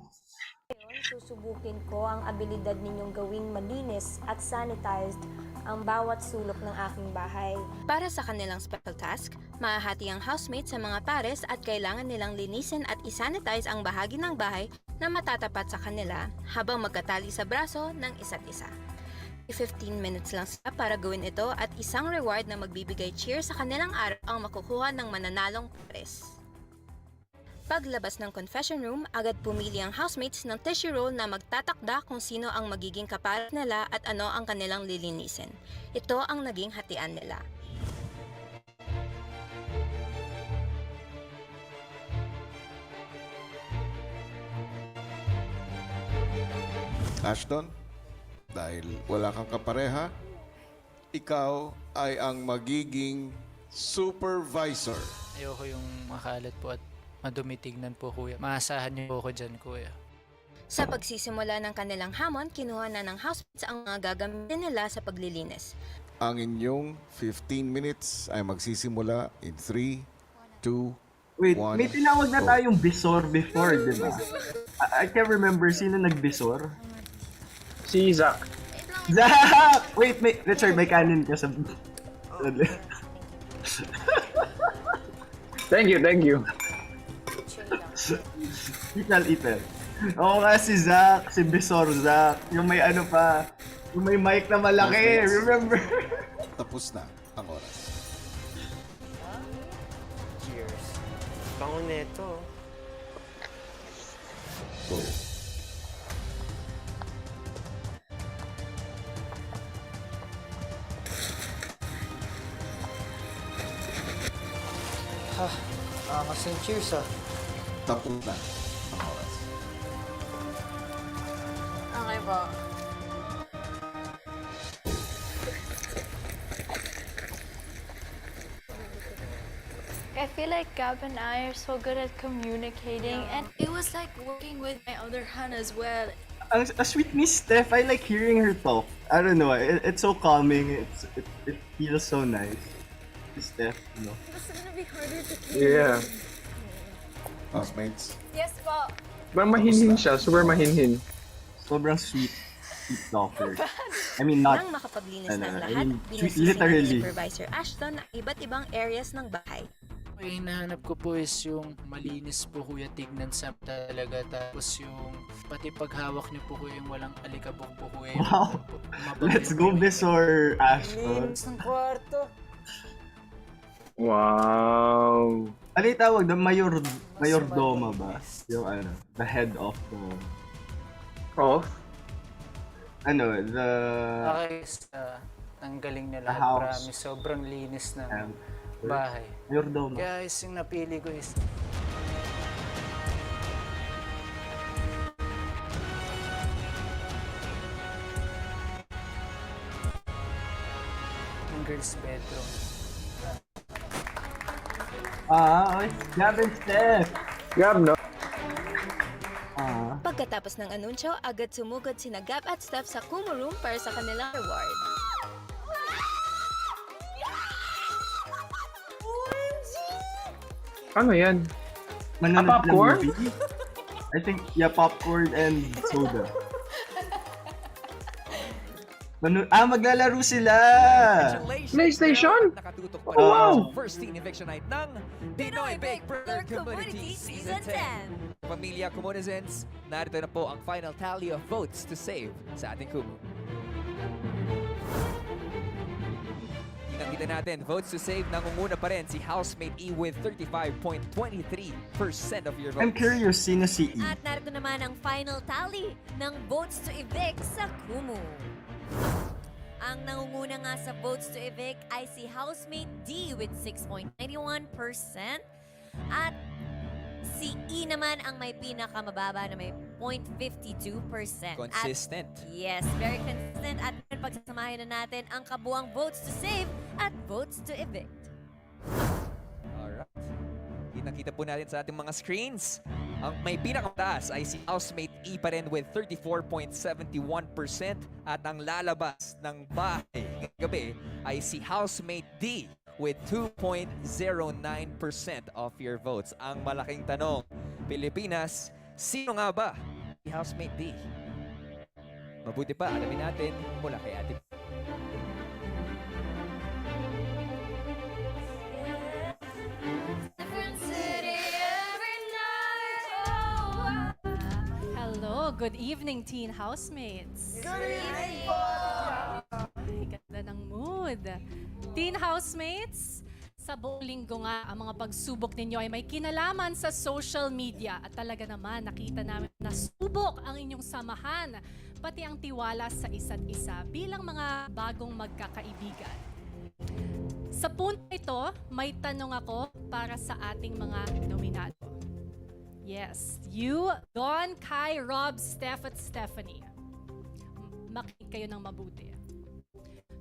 [SPEAKER 18] Susubukin ko ang abilidad ninyong gawing malinis at sanitized ang bawat sulok ng aking bahay.
[SPEAKER 4] Para sa kanilang special task, mahahati ang housemates sa mga pares at kailangan nilang linisin at isanitize ang bahagi ng bahay na matatapat sa kanila habang magkatali sa braso ng isa't isa. 15 minutes lang sila para gawin ito at isang reward na magbibigay cheer sa kanilang araw ang makukuha ng mananalong pares. Paglabas ng confession room, agad pumili ang housemates ng tissue roll na magtatakda kung sino ang magiging kapares nila at ano ang kanilang lilinisin. Ito ang naging hatian nila.
[SPEAKER 12] Ashton, dahil wala kang kapareha, ikaw ay ang magiging supervisor.
[SPEAKER 22] Ayoko yung makalat po at madumi tignan po, Kuya. Maasahan niyo po ako dyan, Kuya.
[SPEAKER 4] Sa pagsisimula ng kanilang hamon, kinuha na ng housemates ang mga gagamitin nila sa paglilinis.
[SPEAKER 12] Ang inyong 15 minutes ay magsisimula in 3, 2,
[SPEAKER 1] Wait,
[SPEAKER 12] 1.
[SPEAKER 1] may tinawag na tayong bisor before, di ba? I can't remember sino nagbisor.
[SPEAKER 2] Si Zach.
[SPEAKER 1] Zach! Wait, Richard, may kanin ka sa...
[SPEAKER 2] Thank you.
[SPEAKER 1] Ital. Oo nga, si Zach, si Bisor Zach. Yung may yung may mic na malaki, remember?
[SPEAKER 12] Tapos na ang oras.
[SPEAKER 13] Cheers. Bango neto.
[SPEAKER 12] Go.
[SPEAKER 23] Kasi cheers ah.
[SPEAKER 12] Tapos na
[SPEAKER 6] I feel like Gab and I are so good at communicating, and it was like working with my other hand as well.
[SPEAKER 1] Ang sweet ni Steph, I like hearing her talk. I don't know, it's so calming. It feels so nice. Steph, you know.
[SPEAKER 6] It's gonna be harder to
[SPEAKER 2] Yeah.
[SPEAKER 12] Housemates.
[SPEAKER 6] Yes, po.
[SPEAKER 2] Parang mahinhin siya, super mahinhin.
[SPEAKER 1] Sobrang sweet talker. I mean, not...
[SPEAKER 4] Nang makapaglinis ng
[SPEAKER 1] I
[SPEAKER 4] lahat,
[SPEAKER 1] mean,
[SPEAKER 4] binasisi ni
[SPEAKER 1] literally.
[SPEAKER 4] Supervisor Ashton ang iba't ibang areas ng bahay.
[SPEAKER 22] Ang hinahanap ko po is yung malinis po kuya, tignan sa talaga. Tapos yung pati paghawak niyo po kuya, yung walang alikabok po kuya.
[SPEAKER 1] Wow! Let's go, Besor Ashton.
[SPEAKER 3] ng kwarto.
[SPEAKER 2] Wow!
[SPEAKER 1] Ano yung tawag? The mayordoma ba? Yung ano, the head of the...
[SPEAKER 2] Off?
[SPEAKER 1] Ano, the...
[SPEAKER 22] Okay, ang galing na
[SPEAKER 1] The
[SPEAKER 22] lahat,
[SPEAKER 1] house.
[SPEAKER 22] promise. Sobrang linis ng bahay.
[SPEAKER 1] Mayordoma.
[SPEAKER 22] Guys, yung napili ko is... Yung girl's bedroom.
[SPEAKER 1] Okay. Gab and Steph.
[SPEAKER 2] Gab, no?
[SPEAKER 4] Pagkatapos ng anunsyo, agad sumugod sina Gab at Steph sa Kumu Room para sa kanilang reward.
[SPEAKER 2] Ano yan?
[SPEAKER 1] Manonood ng
[SPEAKER 2] popcorn?
[SPEAKER 1] movie? I think, yeah, popcorn and soda. Maglalaro sila!
[SPEAKER 2] PlayStation?
[SPEAKER 7] Nakatutok pa
[SPEAKER 1] Oh,
[SPEAKER 7] rin
[SPEAKER 1] wow.
[SPEAKER 7] sa first teen eviction night ng Pinoy Big Brother Community Season 10. Pamilya Kumunitans, narito na po ang final tally of votes to save sa ating Kumu. Kita natin, votes to save, nangunguna pa rin si housemate E with 35.23% of your votes.
[SPEAKER 1] I'm curious, sino si E?
[SPEAKER 11] At narito naman ang final tally ng votes to evict sa Kumu. Ang nangunguna nga sa votes to evict ay si housemate D with 6.91% at si E naman ang may pinakamababa na may 0.52%.
[SPEAKER 7] Consistent.
[SPEAKER 11] Yes, very consistent. At pagsasamahin na natin ang kabuang votes to save at votes to evict.
[SPEAKER 7] Alright. Kita po natin sa ating mga screens. Ang may pinakamataas ay si housemate E pa rin with 34.71% at ang lalabas ng bahay gabi ay si housemate D with 2.09% of your votes. Ang malaking tanong, Pilipinas, sino nga ba si housemate D? Mabuti pa, alamin natin mula kay Ate.
[SPEAKER 8] Hello, good evening, teen housemates.
[SPEAKER 3] Good evening po!
[SPEAKER 8] Ay, ganda ng mood. Teen housemates, sa buong linggo nga, ang mga pagsubok ninyo ay may kinalaman sa social media. At talaga naman, nakita namin na subok ang inyong samahan, pati ang tiwala sa isa't isa bilang mga bagong magkakaibigan. Sa punto ito, may tanong ako para sa ating mga nominado. Yes, you, Don, Kai, Rob, Steph at Stephanie. Makinig kayo ng mabuti.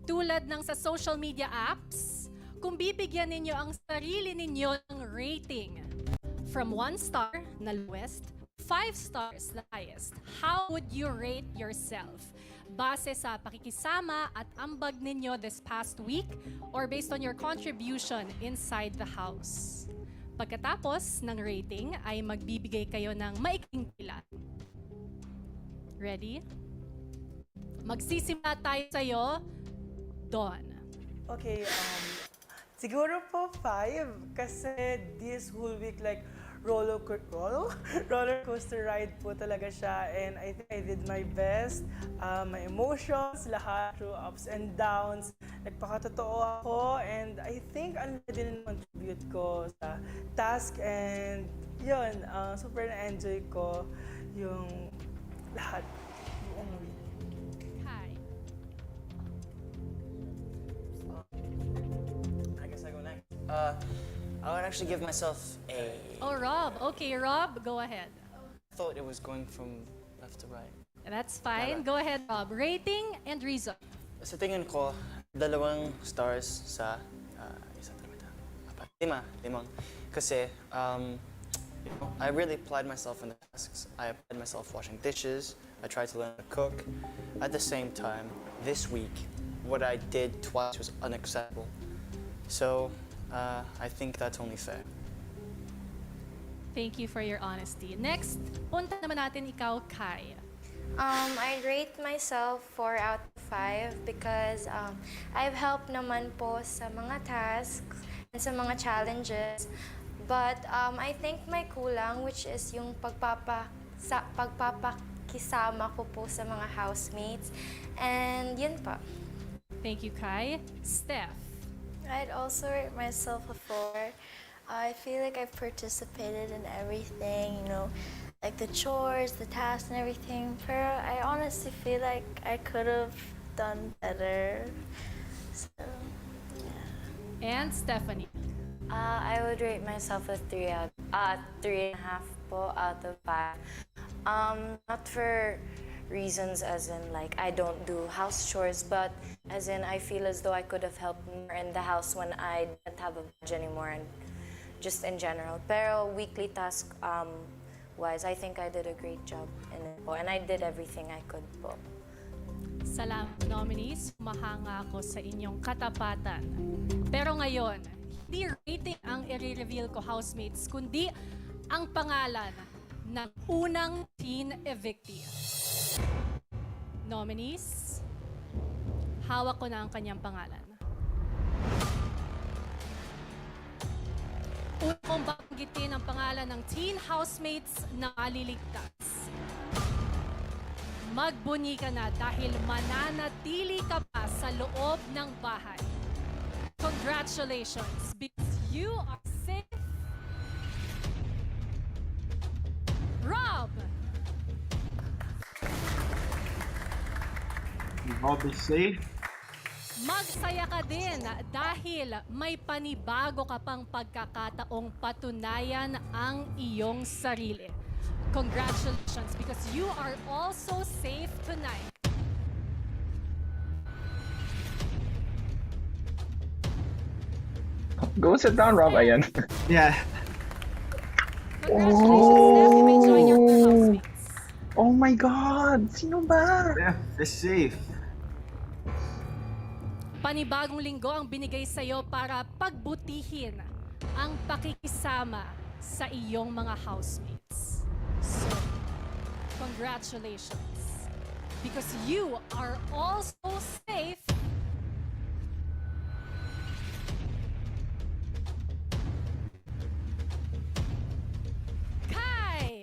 [SPEAKER 8] Tulad ng sa social media apps, kung bibigyan ninyo ang sarili ninyo ng rating from 1 star na lowest, 5 stars na highest, how would you rate yourself? Base sa pakikisama at ambag ninyo this past week or based on your contribution inside the house? Pagkatapos ng rating ay magbibigay kayo ng maikling pila. Ready? Magsisimula tayo sa'yo, Don.
[SPEAKER 19] Okay, siguro po 5 kasi this whole week like roller coaster ride po talaga siya, and I think I did my best. My emotions, lahat through ups and downs. Nagpakatotoo ako, and I think ang din contribute ko sa task, and yun, super na-enjoy ko yung lahat. Buong week.
[SPEAKER 8] Hi.
[SPEAKER 9] I guess I go next. I would actually give myself a...
[SPEAKER 8] Oh, Rob. Okay, Rob, go ahead.
[SPEAKER 9] I thought it was going from left to right.
[SPEAKER 8] That's fine. Go ahead, Rob. Rating and reason.
[SPEAKER 9] Sa tingin ko, 2 stars sa isa't apat. limang. Kasi, you know, I really applied myself in the tasks. I applied myself washing dishes. I tried to learn to cook. At the same time, this week, what I did twice was unacceptable. So, I think that's only fair.
[SPEAKER 8] Thank you for your honesty. Next, punta naman natin ikaw, Kai.
[SPEAKER 14] I rate myself 4 out of 5 because I've helped naman po sa mga tasks and sa mga challenges. But I think may kulang, which is yung pagpapakisama ko po sa mga housemates. And yun pa.
[SPEAKER 8] Thank you, Kai. Steph.
[SPEAKER 15] I'd also rate myself a 4. I feel like I've participated in everything, you know, like the chores, the tasks, and everything. Pero I honestly feel like I could have done better. So,
[SPEAKER 8] And Stephanie.
[SPEAKER 15] I would rate myself a 3.5 po out of 5. Not for reasons as in like I don't do house chores, but as in I feel as though I could have helped more in the house when I didn't have a budget anymore and just in general. Pero weekly task wise, I think I did a great job in it po, and I did everything I could po.
[SPEAKER 8] Salamat, nominees. Mahanga ako sa inyong katapatan. Pero ngayon, hindi rating ang i-reveal ko, housemates, kundi ang pangalan ng unang teen evictee. Nominees, hawak ko na ang kanyang pangalan. Una kong banggitin ang pangalan ng teen housemates na maliligtas. Magbunyi ka na dahil mananatili ka pa sa loob ng bahay. Congratulations, because you are safe. Rob!
[SPEAKER 1] Rob is safe.
[SPEAKER 8] Magsaya ka din dahil may panibago ka pang pagkakataong patunayan ang iyong sarili. Congratulations, because you are also safe tonight.
[SPEAKER 2] Go sit down, Rob. Ayan.
[SPEAKER 1] Yeah.
[SPEAKER 8] Congratulations, Steph. You may join your housemates.
[SPEAKER 2] Oh my God! Sino ba?
[SPEAKER 1] Steph is safe.
[SPEAKER 8] Panibagong linggo ang binigay sa iyo para pagbutihin ang pakikisama sa iyong mga housemates. So, congratulations. Because you are also safe. Kai!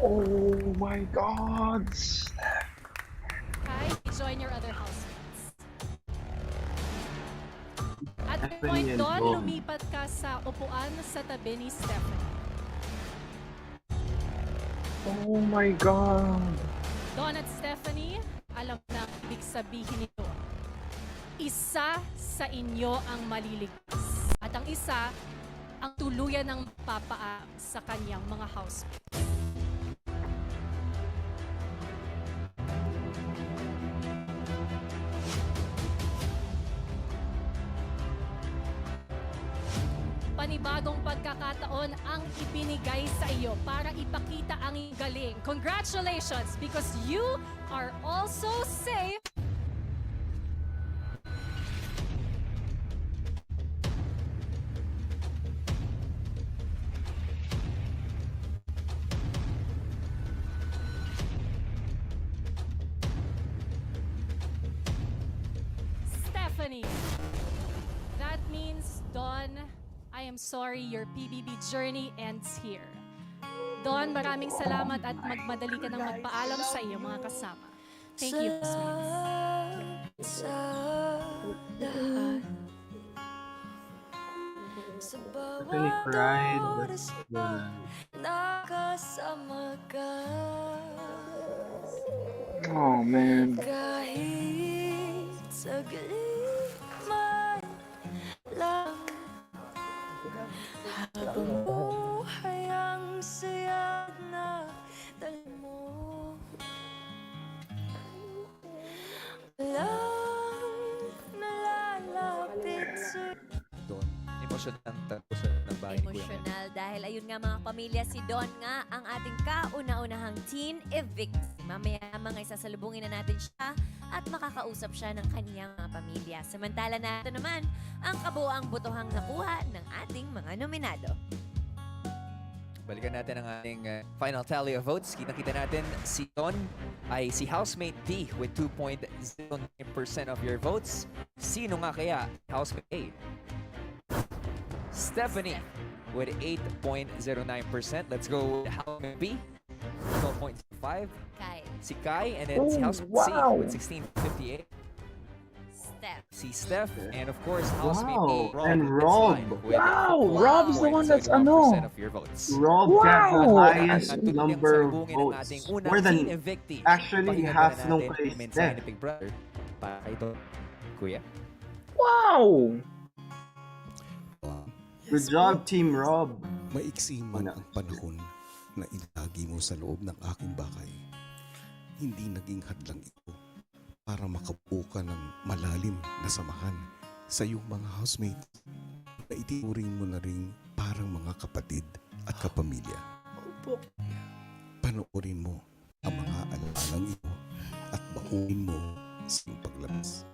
[SPEAKER 2] Oh my God!
[SPEAKER 8] Kai, join your other housemates. At the
[SPEAKER 1] Stephanie
[SPEAKER 8] point
[SPEAKER 1] and
[SPEAKER 8] doon,
[SPEAKER 1] Buong.
[SPEAKER 8] lumipat ka sa upuan sa tabi ni Stephanie.
[SPEAKER 2] Oh my God!
[SPEAKER 8] Don at Stephanie, alam na ang ibig sabihin nito. Isa sa inyo ang maliligtas. At ang isa, ang tuluyan ng papaam sa kanyang mga housemates. Panibagong pagkakataon ang ibinigay sa iyo para ipakita ang iyong galing. Congratulations, because you are also safe. Stephanie. That means, Dawn, I am sorry your PBB journey ends here. Dawn, maraming salamat at magmadali ka ng magpaalam sa iyong mga kasama. Thank you, housemates.
[SPEAKER 15] Sa lahat, sa
[SPEAKER 1] Stephanie cried.
[SPEAKER 15] oras
[SPEAKER 1] Yeah.
[SPEAKER 15] nakasama ka.
[SPEAKER 2] Oh man.
[SPEAKER 15] Kahit saglit man lang, habang buhay ang saya na dala mo. Walang nalalapit sa'yo.
[SPEAKER 12] Don,
[SPEAKER 7] emosyonal ang tapusan ng bahay ni Kuya.
[SPEAKER 11] Emosyonal dahil ayun nga mga pamilya, si Don nga ang ating kauna-unahang teen evict. Mamaya mga isasalubungin na natin siya at makakausap siya ng kaniyang mga pamilya. Samantala na ito naman ang kabuoang botohang nakuha ng ating mga nominado.
[SPEAKER 7] Balikan natin ang ating final tally of votes. Kita natin si Don ay si housemate D with 2.09% of your votes. Sino nga kaya housemate A? Stephanie with 8.09%. Let's go with housemate B, 12.5.
[SPEAKER 11] Kai.
[SPEAKER 7] Si Kai, and then si housemate C with 16.58. Si Steph, and of course, housemate A,
[SPEAKER 1] And Rob.
[SPEAKER 7] Rob's the one that's ano. Of your votes.
[SPEAKER 1] Rob got the highest number of votes. More than actually half ng place there.
[SPEAKER 7] Big Brother. Para kay Don. Kuya.
[SPEAKER 2] Wow!
[SPEAKER 1] Good job, Team Rob.
[SPEAKER 12] Maiksi man ang panahon na ilagi mo sa loob ng aking bahay. Hindi naging hadlang ito para makabuo ka ng malalim na samahan sa iyong mga housemates na itinuring mo na rin parang mga kapatid at kapamilya. Panoorin mo ang mga alalang ito at baunin mo sa iyong paglabas.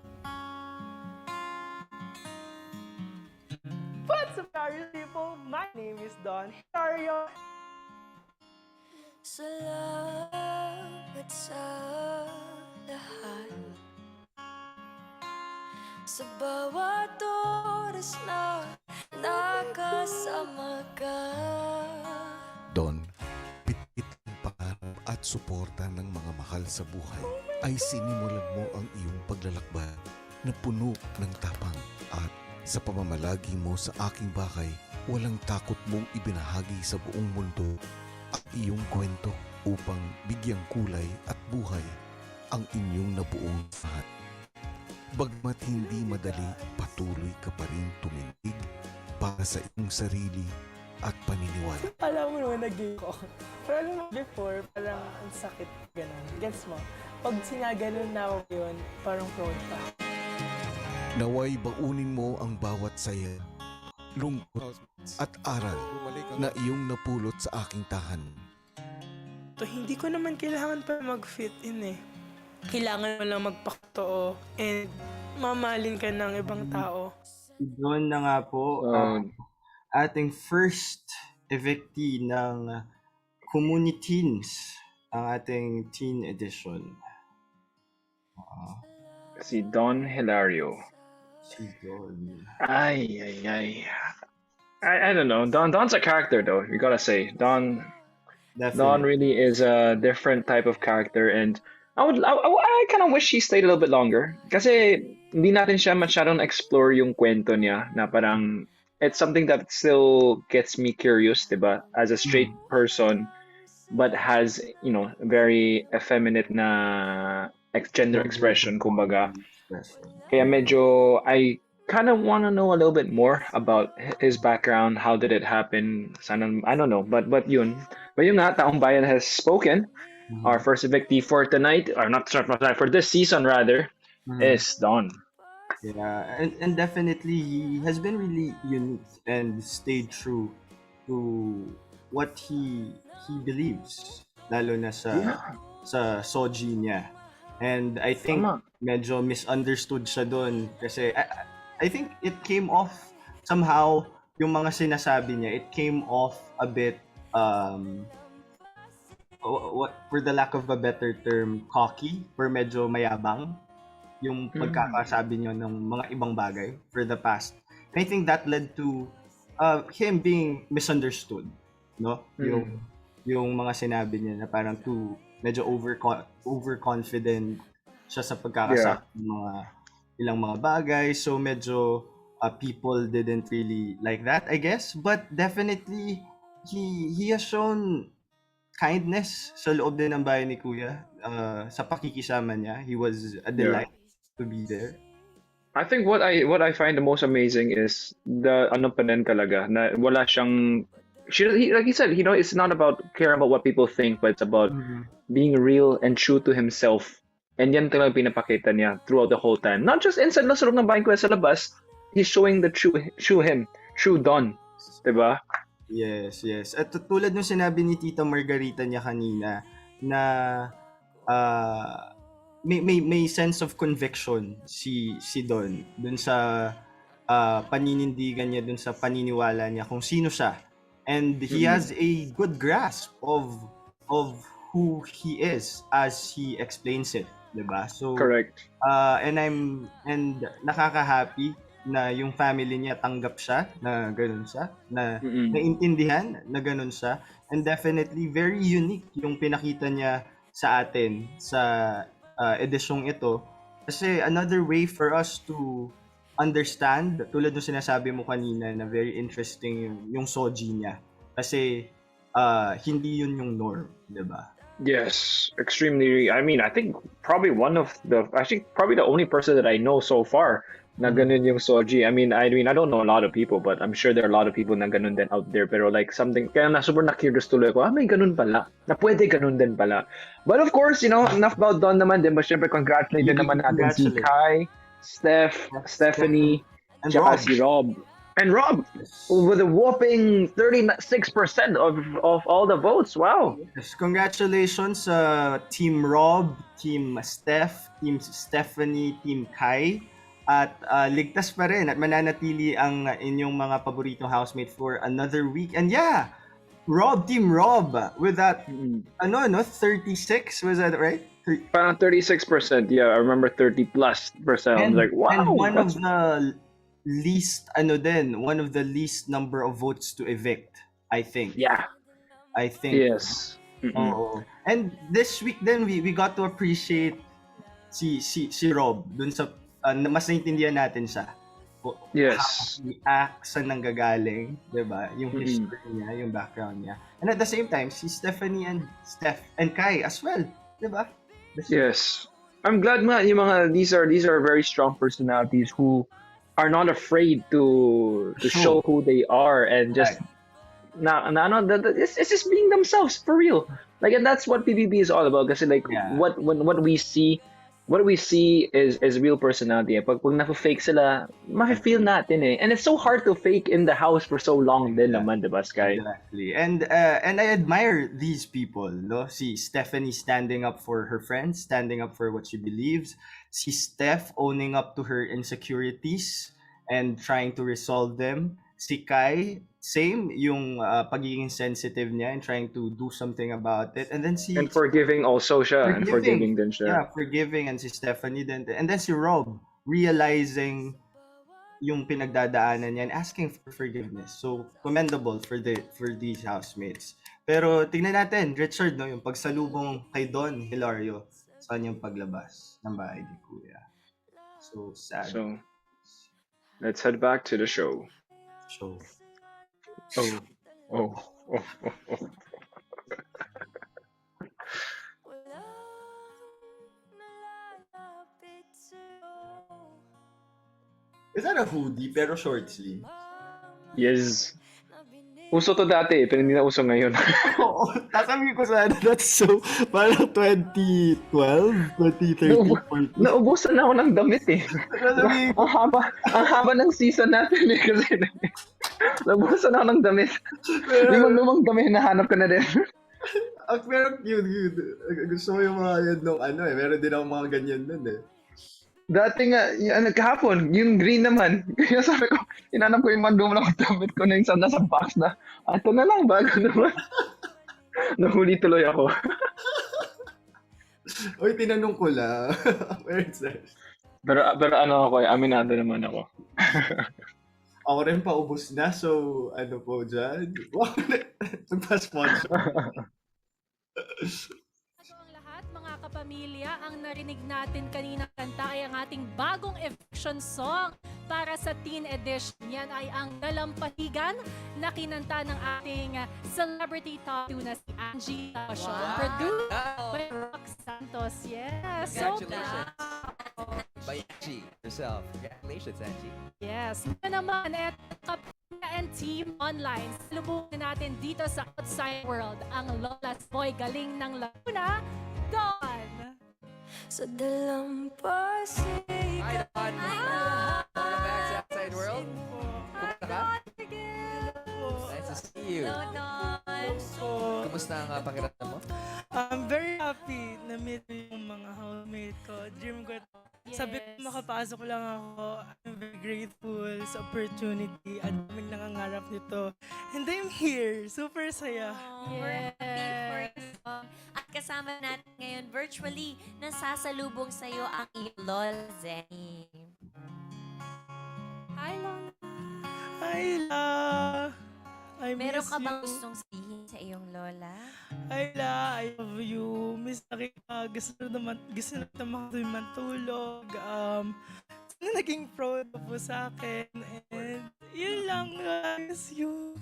[SPEAKER 19] What's up, Paris people? My name is Don Hilario.
[SPEAKER 10] Salamat sa lahat, sa bawat oras na nakasama ka.
[SPEAKER 12] Don, pitpit ang pangarap at suporta ng mga mahal sa buhay ay sinimulan mo ang iyong paglalakbay na puno ng tapang at sa pamamalagi mo sa aking bahay, walang takot mong ibinahagi sa buong mundo ang iyong kwento upang bigyang kulay at buhay ang inyong nabuong lahat. Bagmat hindi madali, patuloy ka pa rin tumindig para sa iyong sarili at paniniwala.
[SPEAKER 19] Alam mo naman, nag-game ko. Pero alam mo, before, parang ang sakit, gano'n. Gets mo? Pag sinaganon na ako yun, parang proud pa.
[SPEAKER 12] Naway baunin mo ang bawat saya, lungkot at aral na iyong napulot sa aking tahanan.
[SPEAKER 19] To, hindi ko naman kailangan pa mag-fit in eh. Kailangan mo lang magpakatoo and mamahalin ka ng ibang tao.
[SPEAKER 1] Doon na nga po, ating first evictee ng Kumunitins, ang ating teen edition.
[SPEAKER 2] Si Don Hilario.
[SPEAKER 1] Si Don.
[SPEAKER 2] I don't know. Don's a character though. You gotta say Don.
[SPEAKER 1] Definitely.
[SPEAKER 2] Don really is a different type of character, and I kind of wish he stayed a little bit longer. Kasi hindi natin siya masyadong explore yung kwento niya na parang it's something that still gets me curious, diba? As a straight person, but has, very effeminate na gender expression, kumbaga. Kaya medyo, I kind of want to know a little bit more about his background. How did it happen? Sana, I don't know, but yun. But yun nga, Taong Bayan has spoken. Our first evictee for tonight, or not for this season rather, is Don.
[SPEAKER 1] Yeah, and definitely he has been really unique and stayed true to what he believes, lalo na sa soji niya. And I think medyo misunderstood siya doon kasi I think it came off somehow, yung mga sinasabi niya, it came off a bit what, for the lack of a better term, cocky, or medyo mayabang yung pagkakasabi niyo ng mga ibang bagay for the past. And I think that led to him being misunderstood, no? Yung mga sinabi niya na parang medyo overconfident siya sa pagkakasabi ng mga ilang mga bagay. So medyo people didn't really like that, I guess. But definitely he has shown kindness sa loob din ng bahay ni Kuya, sa pakikisama niya. He was a delight to be there.
[SPEAKER 2] I think what I find the most amazing is the ano pa din talaga na wala siyang like he said, it's not about caring about what people think, but it's about being real and true to himself. And yan talaga pinapakita niya throughout the whole time. Not just inside lang sa loob ng bahay ko sa labas, he's showing the true him true Don. Diba?
[SPEAKER 1] Yes, yes. At tulad nung sinabi ni Tita Margarita niya kanina na may sense of conviction si Don dun sa paninindigan niya, dun sa paniniwala niya kung sino siya. And he has a good grasp of who he is as he explains it, 'di ba? So
[SPEAKER 2] Correct.
[SPEAKER 1] and nakaka-happy na yung family niya tanggap siya na ganun siya, na naintindihan na ganun siya, and definitely very unique yung pinakita niya sa atin sa edisyong ito, kasi another way for us to understand, tulad ng sinasabi mo kanina na very interesting yung soji niya, kasi hindi yun yung norm, 'di ba?
[SPEAKER 2] Yes, extremely. I mean, I think probably probably the only person that I know so far na ganun yung soji. I mean, I don't know a lot of people, but I'm sure there are a lot of people na ganun din out there. Pero like something, kaya super na-curious tuloy ako, may ganun pala. Na pwede ganun din pala. But of course, enough about Don naman din. But syempre, congratulate din naman natin si Kai, Stephanie,
[SPEAKER 1] and
[SPEAKER 2] tsaka
[SPEAKER 1] Rob.
[SPEAKER 2] si Rob. And Rob, with a whopping 36% of all the votes. Wow.
[SPEAKER 1] Yes, congratulations sa Team Rob, Team Steph, Team Stephanie, Team Kai. At ligtas pa rin at mananatili ang inyong mga paboritong housemate for another week. And yeah, Team Rob, with that, 36, was that right?
[SPEAKER 2] Parang 36%, yeah, I remember 30+%. I was like, wow.
[SPEAKER 1] And one of the least number of votes to evict, I think.
[SPEAKER 2] Yeah.
[SPEAKER 1] I think.
[SPEAKER 2] Yes.
[SPEAKER 1] Oo. And this week then we got to appreciate si Rob dun sa mas naintindihan natin siya.
[SPEAKER 2] Yes.
[SPEAKER 1] Saan nanggagaling, 'di ba? Yung history niya, yung background niya. And at the same time, si Stephanie and Steph and Kai as well, 'di ba?
[SPEAKER 2] Yes. I'm glad nga yung mga these are very strong personalities who are not afraid to show who they are and just it's just being themselves for real. Like, and that's what PBB is all about. Kasi like what we see is real personality. Pag na-fake sila, ma-feel natin eh. And it's so hard to fake in the house for so long din naman, diba, Sky?
[SPEAKER 1] Exactly. And I admire these people, no? Si Stephanie standing up for her friends, standing up for what she believes. Si Steph owning up to her insecurities and trying to resolve them. Si Kai, same, yung pagiging sensitive niya and trying to do something about it. And then
[SPEAKER 2] and forgiving also siya. And forgiving din siya.
[SPEAKER 1] Yeah, forgiving. And si Stephanie din. And then si Rob, realizing yung pinagdadaanan niya and asking for forgiveness. So, commendable for these housemates. Pero tingnan natin, Richard, no, yung pagsalubong kay Don Hilario sa kanyang paglabas ng bahay ni Kuya. So, sad.
[SPEAKER 2] So, let's head back to the show. Oh.
[SPEAKER 1] Is that a hoodie pero short sleeve?
[SPEAKER 2] Yes. Uso to dati, pero hindi na uso ngayon.
[SPEAKER 1] Oo, sasabihin ko sana, that's so, parang 2012, 2013, 14.
[SPEAKER 2] Naubusan na ako ng damit eh. Ang haba ng season natin eh, kasi naubusan ako ng damit. Lumang damit, nahanap ko na din.
[SPEAKER 1] Pero cute. Gusto mo yung mga yan nung meron din ako mga ganyan nun eh.
[SPEAKER 2] Dati nga, kahapon, yung green naman. Kaya sabi ko, inanap ko yung mga dumalang damit ko na yung nasa box na, ito na lang, bago naman. Nahuli tuloy ako.
[SPEAKER 1] Uy, tinanong ko lang. Where is that?
[SPEAKER 2] Pero ako, aminado naman ako.
[SPEAKER 1] Ako rin paubos na, so ano po dyan? Wow, nagpa-sponsor.
[SPEAKER 8] Mga kapamilya, ang narinig natin kanina kanta ay ang ating bagong eviction song para sa Teen Edition. Yan ay ang Dalampahigan na kinanta ng ating celebrity top 2 na si Angie Show. Produced by Rock Santos. Yes.
[SPEAKER 7] Congratulations. By Angie herself. Congratulations, Angie.
[SPEAKER 8] Yes. Ngayon naman, Kapamilya and Team Online. Salubungin natin dito sa Outside World ang Lola's Boy galing ng Laguna, Don!
[SPEAKER 10] Sa dalampasigan.
[SPEAKER 7] Hi, Don! Welcome back sa Outside World. Kumusta ka?
[SPEAKER 11] Don.
[SPEAKER 7] Kumusta ang pakiramdam mo?
[SPEAKER 19] I'm very happy na meet yung mga housemate ko. Dream ko. Sabi ko makapasok lang ako. I'm very grateful sa opportunity. Ang daming nangangarap nito. And I'm here. Super saya.
[SPEAKER 11] We're happy for you. At kasama natin ngayon virtually nasasalubong sa'yo ang iyong Lola Zenny.
[SPEAKER 8] Hi, Lola.
[SPEAKER 19] Hi, La. I
[SPEAKER 11] Meron
[SPEAKER 19] miss
[SPEAKER 11] ka bang
[SPEAKER 19] you.
[SPEAKER 11] gustong sabihin sa iyong Lola?
[SPEAKER 19] Hi, La. I love you. Miss na kita. Gusto na matulog. Sana naging proud ka po sa akin. And yun lang, guys. You.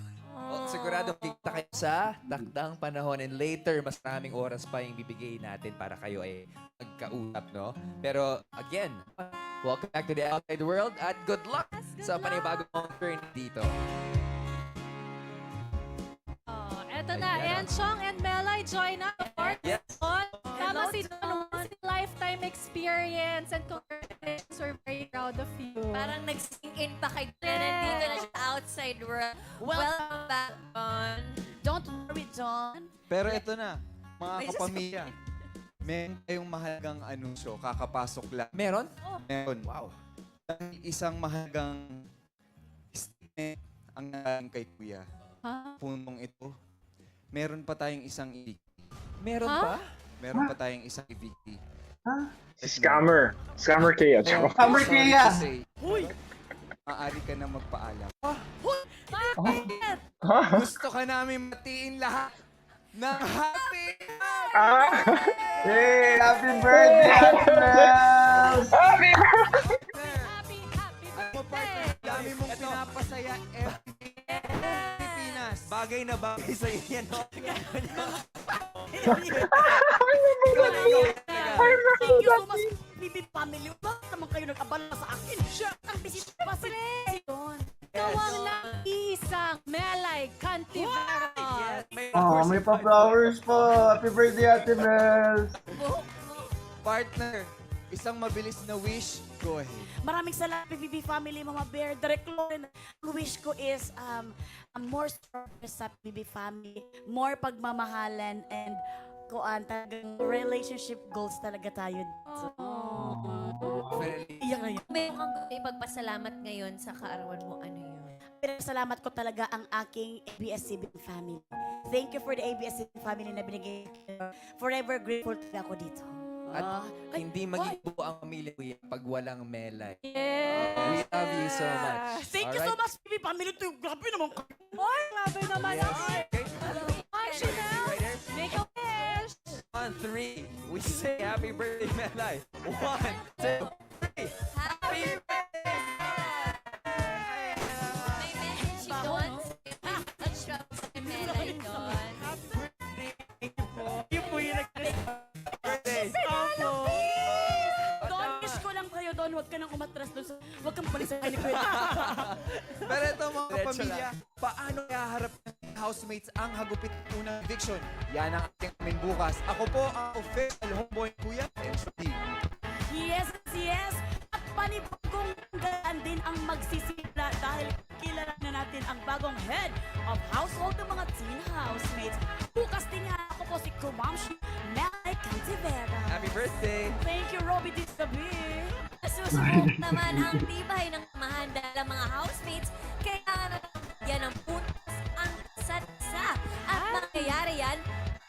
[SPEAKER 7] Sigurado kita kayo sa takdang panahon and later mas maraming oras pa yung bibigay natin para kayo ay magkausap, no? Pero again, welcome back to the outside world at good luck sa panibagong journey dito.
[SPEAKER 8] Eto na, Enchong and Melay, join up.
[SPEAKER 7] Yes.
[SPEAKER 8] Tama si Don, lifetime experience and congratulations, we're very proud of you.
[SPEAKER 11] Parang nag-sink in pa kay Don. Nandito na siya outside world. Welcome back, Don.
[SPEAKER 5] Don't worry, John.
[SPEAKER 16] Pero ito na, mga kapamilya. Meron kayong mahalagang anunsyo, kakapasok lang.
[SPEAKER 7] Meron?
[SPEAKER 16] Meron. Wow. Isang mahalagang statement ang nanggaling kay Kuya. Punong ito. Meron pa tayong isang evict.
[SPEAKER 7] Meron pa?
[SPEAKER 16] Meron pa tayong isang evict.
[SPEAKER 2] Scammer. Scammer Kaya.
[SPEAKER 1] Scammer Kaya!
[SPEAKER 16] Huy! Maaari ka na magpaalam.
[SPEAKER 7] Huh?
[SPEAKER 16] Gusto ka namin matiin lahat ng happy!
[SPEAKER 1] Hey! Happy birthday, Ate Mels!
[SPEAKER 2] Happy
[SPEAKER 16] Dami mong pinapasaya everyday Pilipinas.
[SPEAKER 7] Bagay na bagay sa iyo yan, no?
[SPEAKER 5] Thank you so much, PBB family. Bakit naman kayo nag-abala sa akin? Ang bisita pa sila.
[SPEAKER 8] Ikaw ang nag-iisang Melay Cantiveros.
[SPEAKER 1] Oh, may pa-flowers po. Happy birthday, Ate Mels!
[SPEAKER 16] Partner, isang mabilis na wish, go ahead.
[SPEAKER 5] Maraming salamat, PBB family, Mama Bear. Direct Lauren. Ang wish ko is more support sa PBB family, more pagmamahalan, and talagang relationship goals talaga tayo. Iyak.
[SPEAKER 11] Meron kang ipagpasalamat ngayon sa kaarawan mo, ano yun?
[SPEAKER 5] Pero salamat ko talaga ang aking ABS-CBN family. Thank you for the ABS-CBN family na binigay. Forever grateful talaga ako dito.
[SPEAKER 7] At hindi maging buo ang pamilya Kuya pag walang Melay.
[SPEAKER 8] Yes!
[SPEAKER 7] We love you so much.
[SPEAKER 5] Thank you so much, PBB family. Grabe naman kayo.
[SPEAKER 8] Ay, grabe naman. Ay, Chanel, make a wish.
[SPEAKER 7] 1, 3, we say happy birthday, Melay. 1, 2, 3. Happy birthday!
[SPEAKER 11] May message si Don. Touch drop sa Melay, Don.
[SPEAKER 19] Yun po yung
[SPEAKER 16] birthday.
[SPEAKER 5] Don, wish ko lang kayo, Don. Huwag ka nang umatras doon. Huwag kang palis sa kanya.
[SPEAKER 16] Pero ito mga kapamilya, paano haharap ng housemates ang hagupit unang eviction? Yan ang ating amin bukas. Ako po ang official homeboy Kuya MC.
[SPEAKER 5] Yes. At panibagong gaan din ang magsisimula dahil kilala na natin ang bagong head of household ng mga teen housemates. Bukas din nga ako po si Kumamshi Melay Cantivera.
[SPEAKER 7] Happy birthday!
[SPEAKER 5] Thank you, Robbie Disabi.
[SPEAKER 11] Susubok naman ang tibay ng samahan dahil ang mga housemates kailangan na yan ang puntos ang isa't isa. At mangyayari yan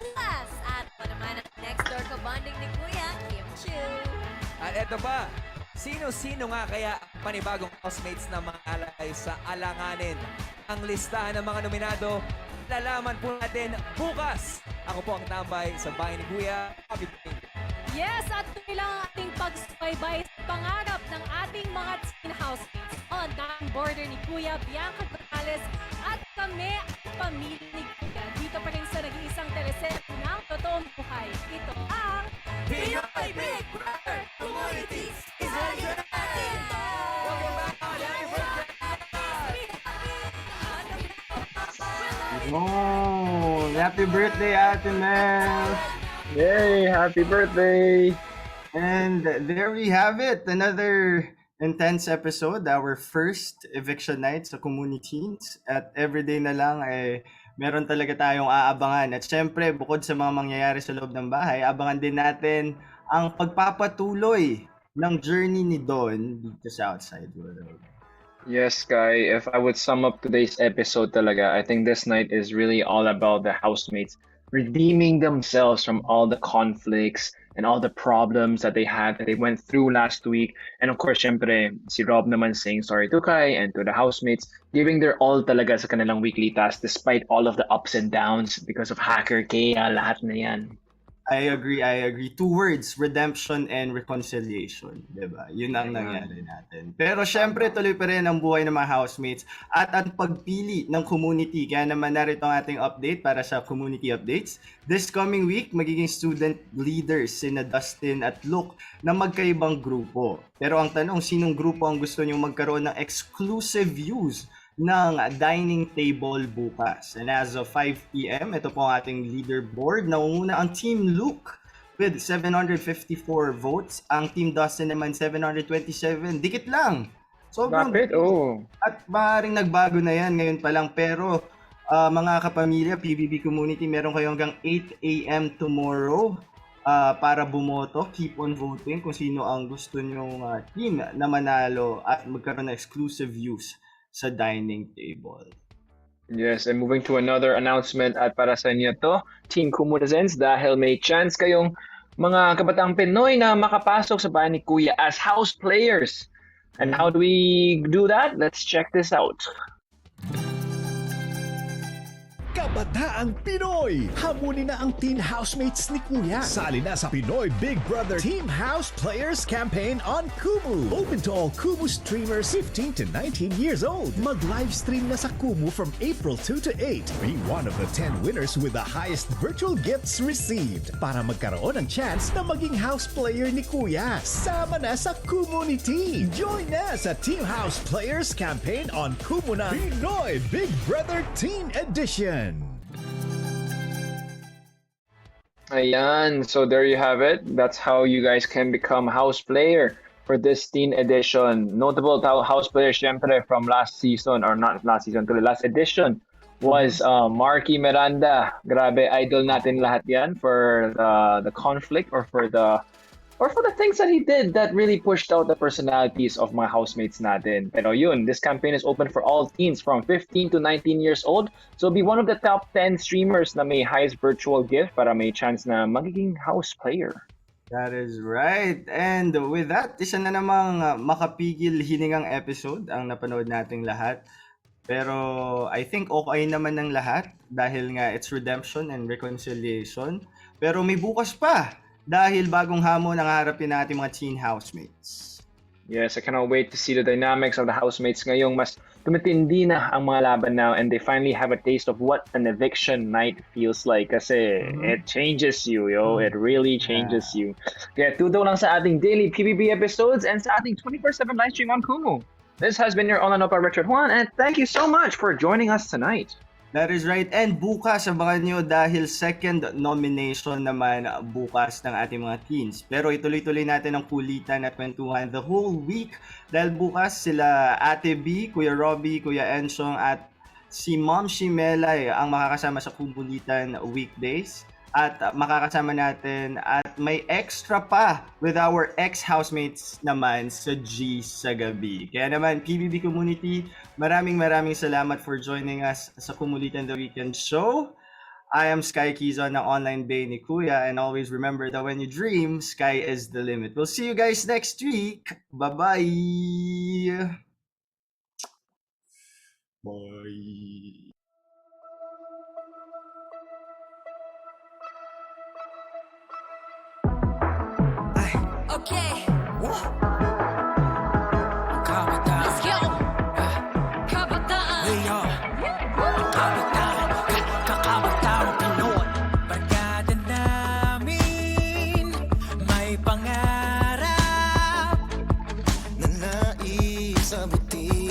[SPEAKER 11] bukas. At pa naman ang next door ka-bonding ni Kuya, Kim Chu.
[SPEAKER 7] At eto pa, sino-sino nga kaya ang panibagong housemates na mga alay sa alanganin? Ang listahan ng mga nominado, lalaman po natin bukas. Ako po ang tambay sa bahay ni Kuya. Happy birthday!
[SPEAKER 8] Yes, at tuloy lang ang ating pagsubaybay sa pangarap ng ating mga teen housemates on the border ni Kuya Bianca Gonzalez at kami ang pamilya ni Kuya. Dito pa rin sa nag-iisang teleserye ng totoong buhay. Ito ang
[SPEAKER 11] Pinoy Big Brother Community is ready.
[SPEAKER 1] Oh, happy birthday, Ate Mels!
[SPEAKER 2] Yay! Happy birthday!
[SPEAKER 1] And there we have it. Another intense episode. Our first eviction night sa Kumunity. At everyday na lang ay meron talaga tayong aabangan. At syempre, bukod sa mga mangyayari sa loob ng bahay, abangan din natin ang pagpapatuloy ng journey ni Don dito sa outside world.
[SPEAKER 2] Yes, Sky, if I would sum up today's episode talaga, I think this night is really all about the housemates redeeming themselves from all the conflicts and all the problems that they went through last week. And of course, syempre, si Rob naman saying sorry to Kai and to the housemates, giving their all talaga sa kanilang weekly task despite all of the ups and downs because of hacker Kaya, lahat na yan.
[SPEAKER 1] I agree. 2 words, redemption and reconciliation. Diba? Yun ang nangyari natin. Pero syempre, tuloy pa rin ang buhay ng mga housemates at ang pagpili ng community. Kaya naman narito ang ating update para sa community updates. This coming week, magiging student leaders sina Dustin at Luke na magkaibang grupo. Pero ang tanong, sinong grupo ang gusto nyo magkaroon ng exclusive views ng dining table bukas? And as of 5 p.m., ito po ang ating leaderboard. Nangunguna ang Team Luke with 754 votes. Ang Team Dustin naman 727. Dikit lang. Sobrang
[SPEAKER 2] Bakit? Oh.
[SPEAKER 1] At maaaring nagbago na yan ngayon pa lang. Pero mga kapamilya, PBB Community, meron kayo hanggang 8 a.m. tomorrow para bumoto. Keep on voting kung sino ang gusto nyong team na manalo at magkaroon ng exclusive views sa dining table.
[SPEAKER 2] Yes, and moving to another announcement at para sa inyo to, Team Kumulitans, dahil may chance kayong mga kabataang Pinoy na makapasok sa bahay ni Kuya as house players. And how do we do that? Let's check this out.
[SPEAKER 17] Kabataang Pinoy! Hamunin na ang Teen Housemates ni Kuya. Sali na sa Pinoy Big Brother Team House Players Campaign on Kumu. Open to all Kumu streamers 15 to 19 years old. Mag-livestream na sa Kumu from April 2 to 8. Be one of the 10 winners with the highest virtual gifts received para magkaroon ng chance na maging house player ni Kuya. Sama na sa Kumunity. Join na sa Team House Players Campaign on Kumu na Pinoy Big Brother Teen Edition.
[SPEAKER 2] Ayan, so there you have it. That's how you guys can become house player for this teen edition. Notable house players, syempre, from last season, or not last season, to the last edition, was Marky Miranda. Grabe, idol natin lahat yan for the conflict or for the things that he did that really pushed out the personalities of my housemates natin. Pero yun, this campaign is open for all teens from 15 to 19 years old. So be one of the top 10 streamers na may highest virtual gift para may chance na magiging house player.
[SPEAKER 1] That is right. And with that, isa na namang makapigil hiningang episode ang napanood nating lahat. Pero I think okay naman ng lahat dahil nga it's redemption and reconciliation. Pero may bukas pa. Dahil bagong hamon ang harapin natin mga teen housemates.
[SPEAKER 2] Yes, I cannot wait to see the dynamics of the housemates ngayong mas tumitindi na ang mga laban now and they finally have a taste of what an eviction night feels like kasi it changes you, yo. It really changes you. Kaya tudo lang sa ating daily PBB episodes and sa ating 24/7 live stream on Kumu. This has been your all-and-all Richard Juan and thank you so much for joining us tonight.
[SPEAKER 1] That is right. And bukas, abangan nyo dahil second nomination naman bukas ng ating mga teens. Pero ituloy-tuloy natin ang kulitan at kwentuhan the whole week. Dahil bukas sila Ate B, Kuya Robbie, Kuya Enchong at si Mom Shimelay ang makakasama sa Kumulitan weekdays. At makakasama natin at may extra pa with our ex-housemates naman sa G sa gabi. Kaya naman, PBB Community, maraming salamat for joining us sa Kumulitan The Weekend Show. I am Sky Quizon ng online bay ni Kuya and always remember that when you dream, sky is the limit. We'll see you guys next week. Bye-bye! Bye!
[SPEAKER 3] Okay. Kabataan. Let's go. Kabataan. We are. Kabataan. Kakabataan Pinoy. Barkada namin may pangarap na naisabutin.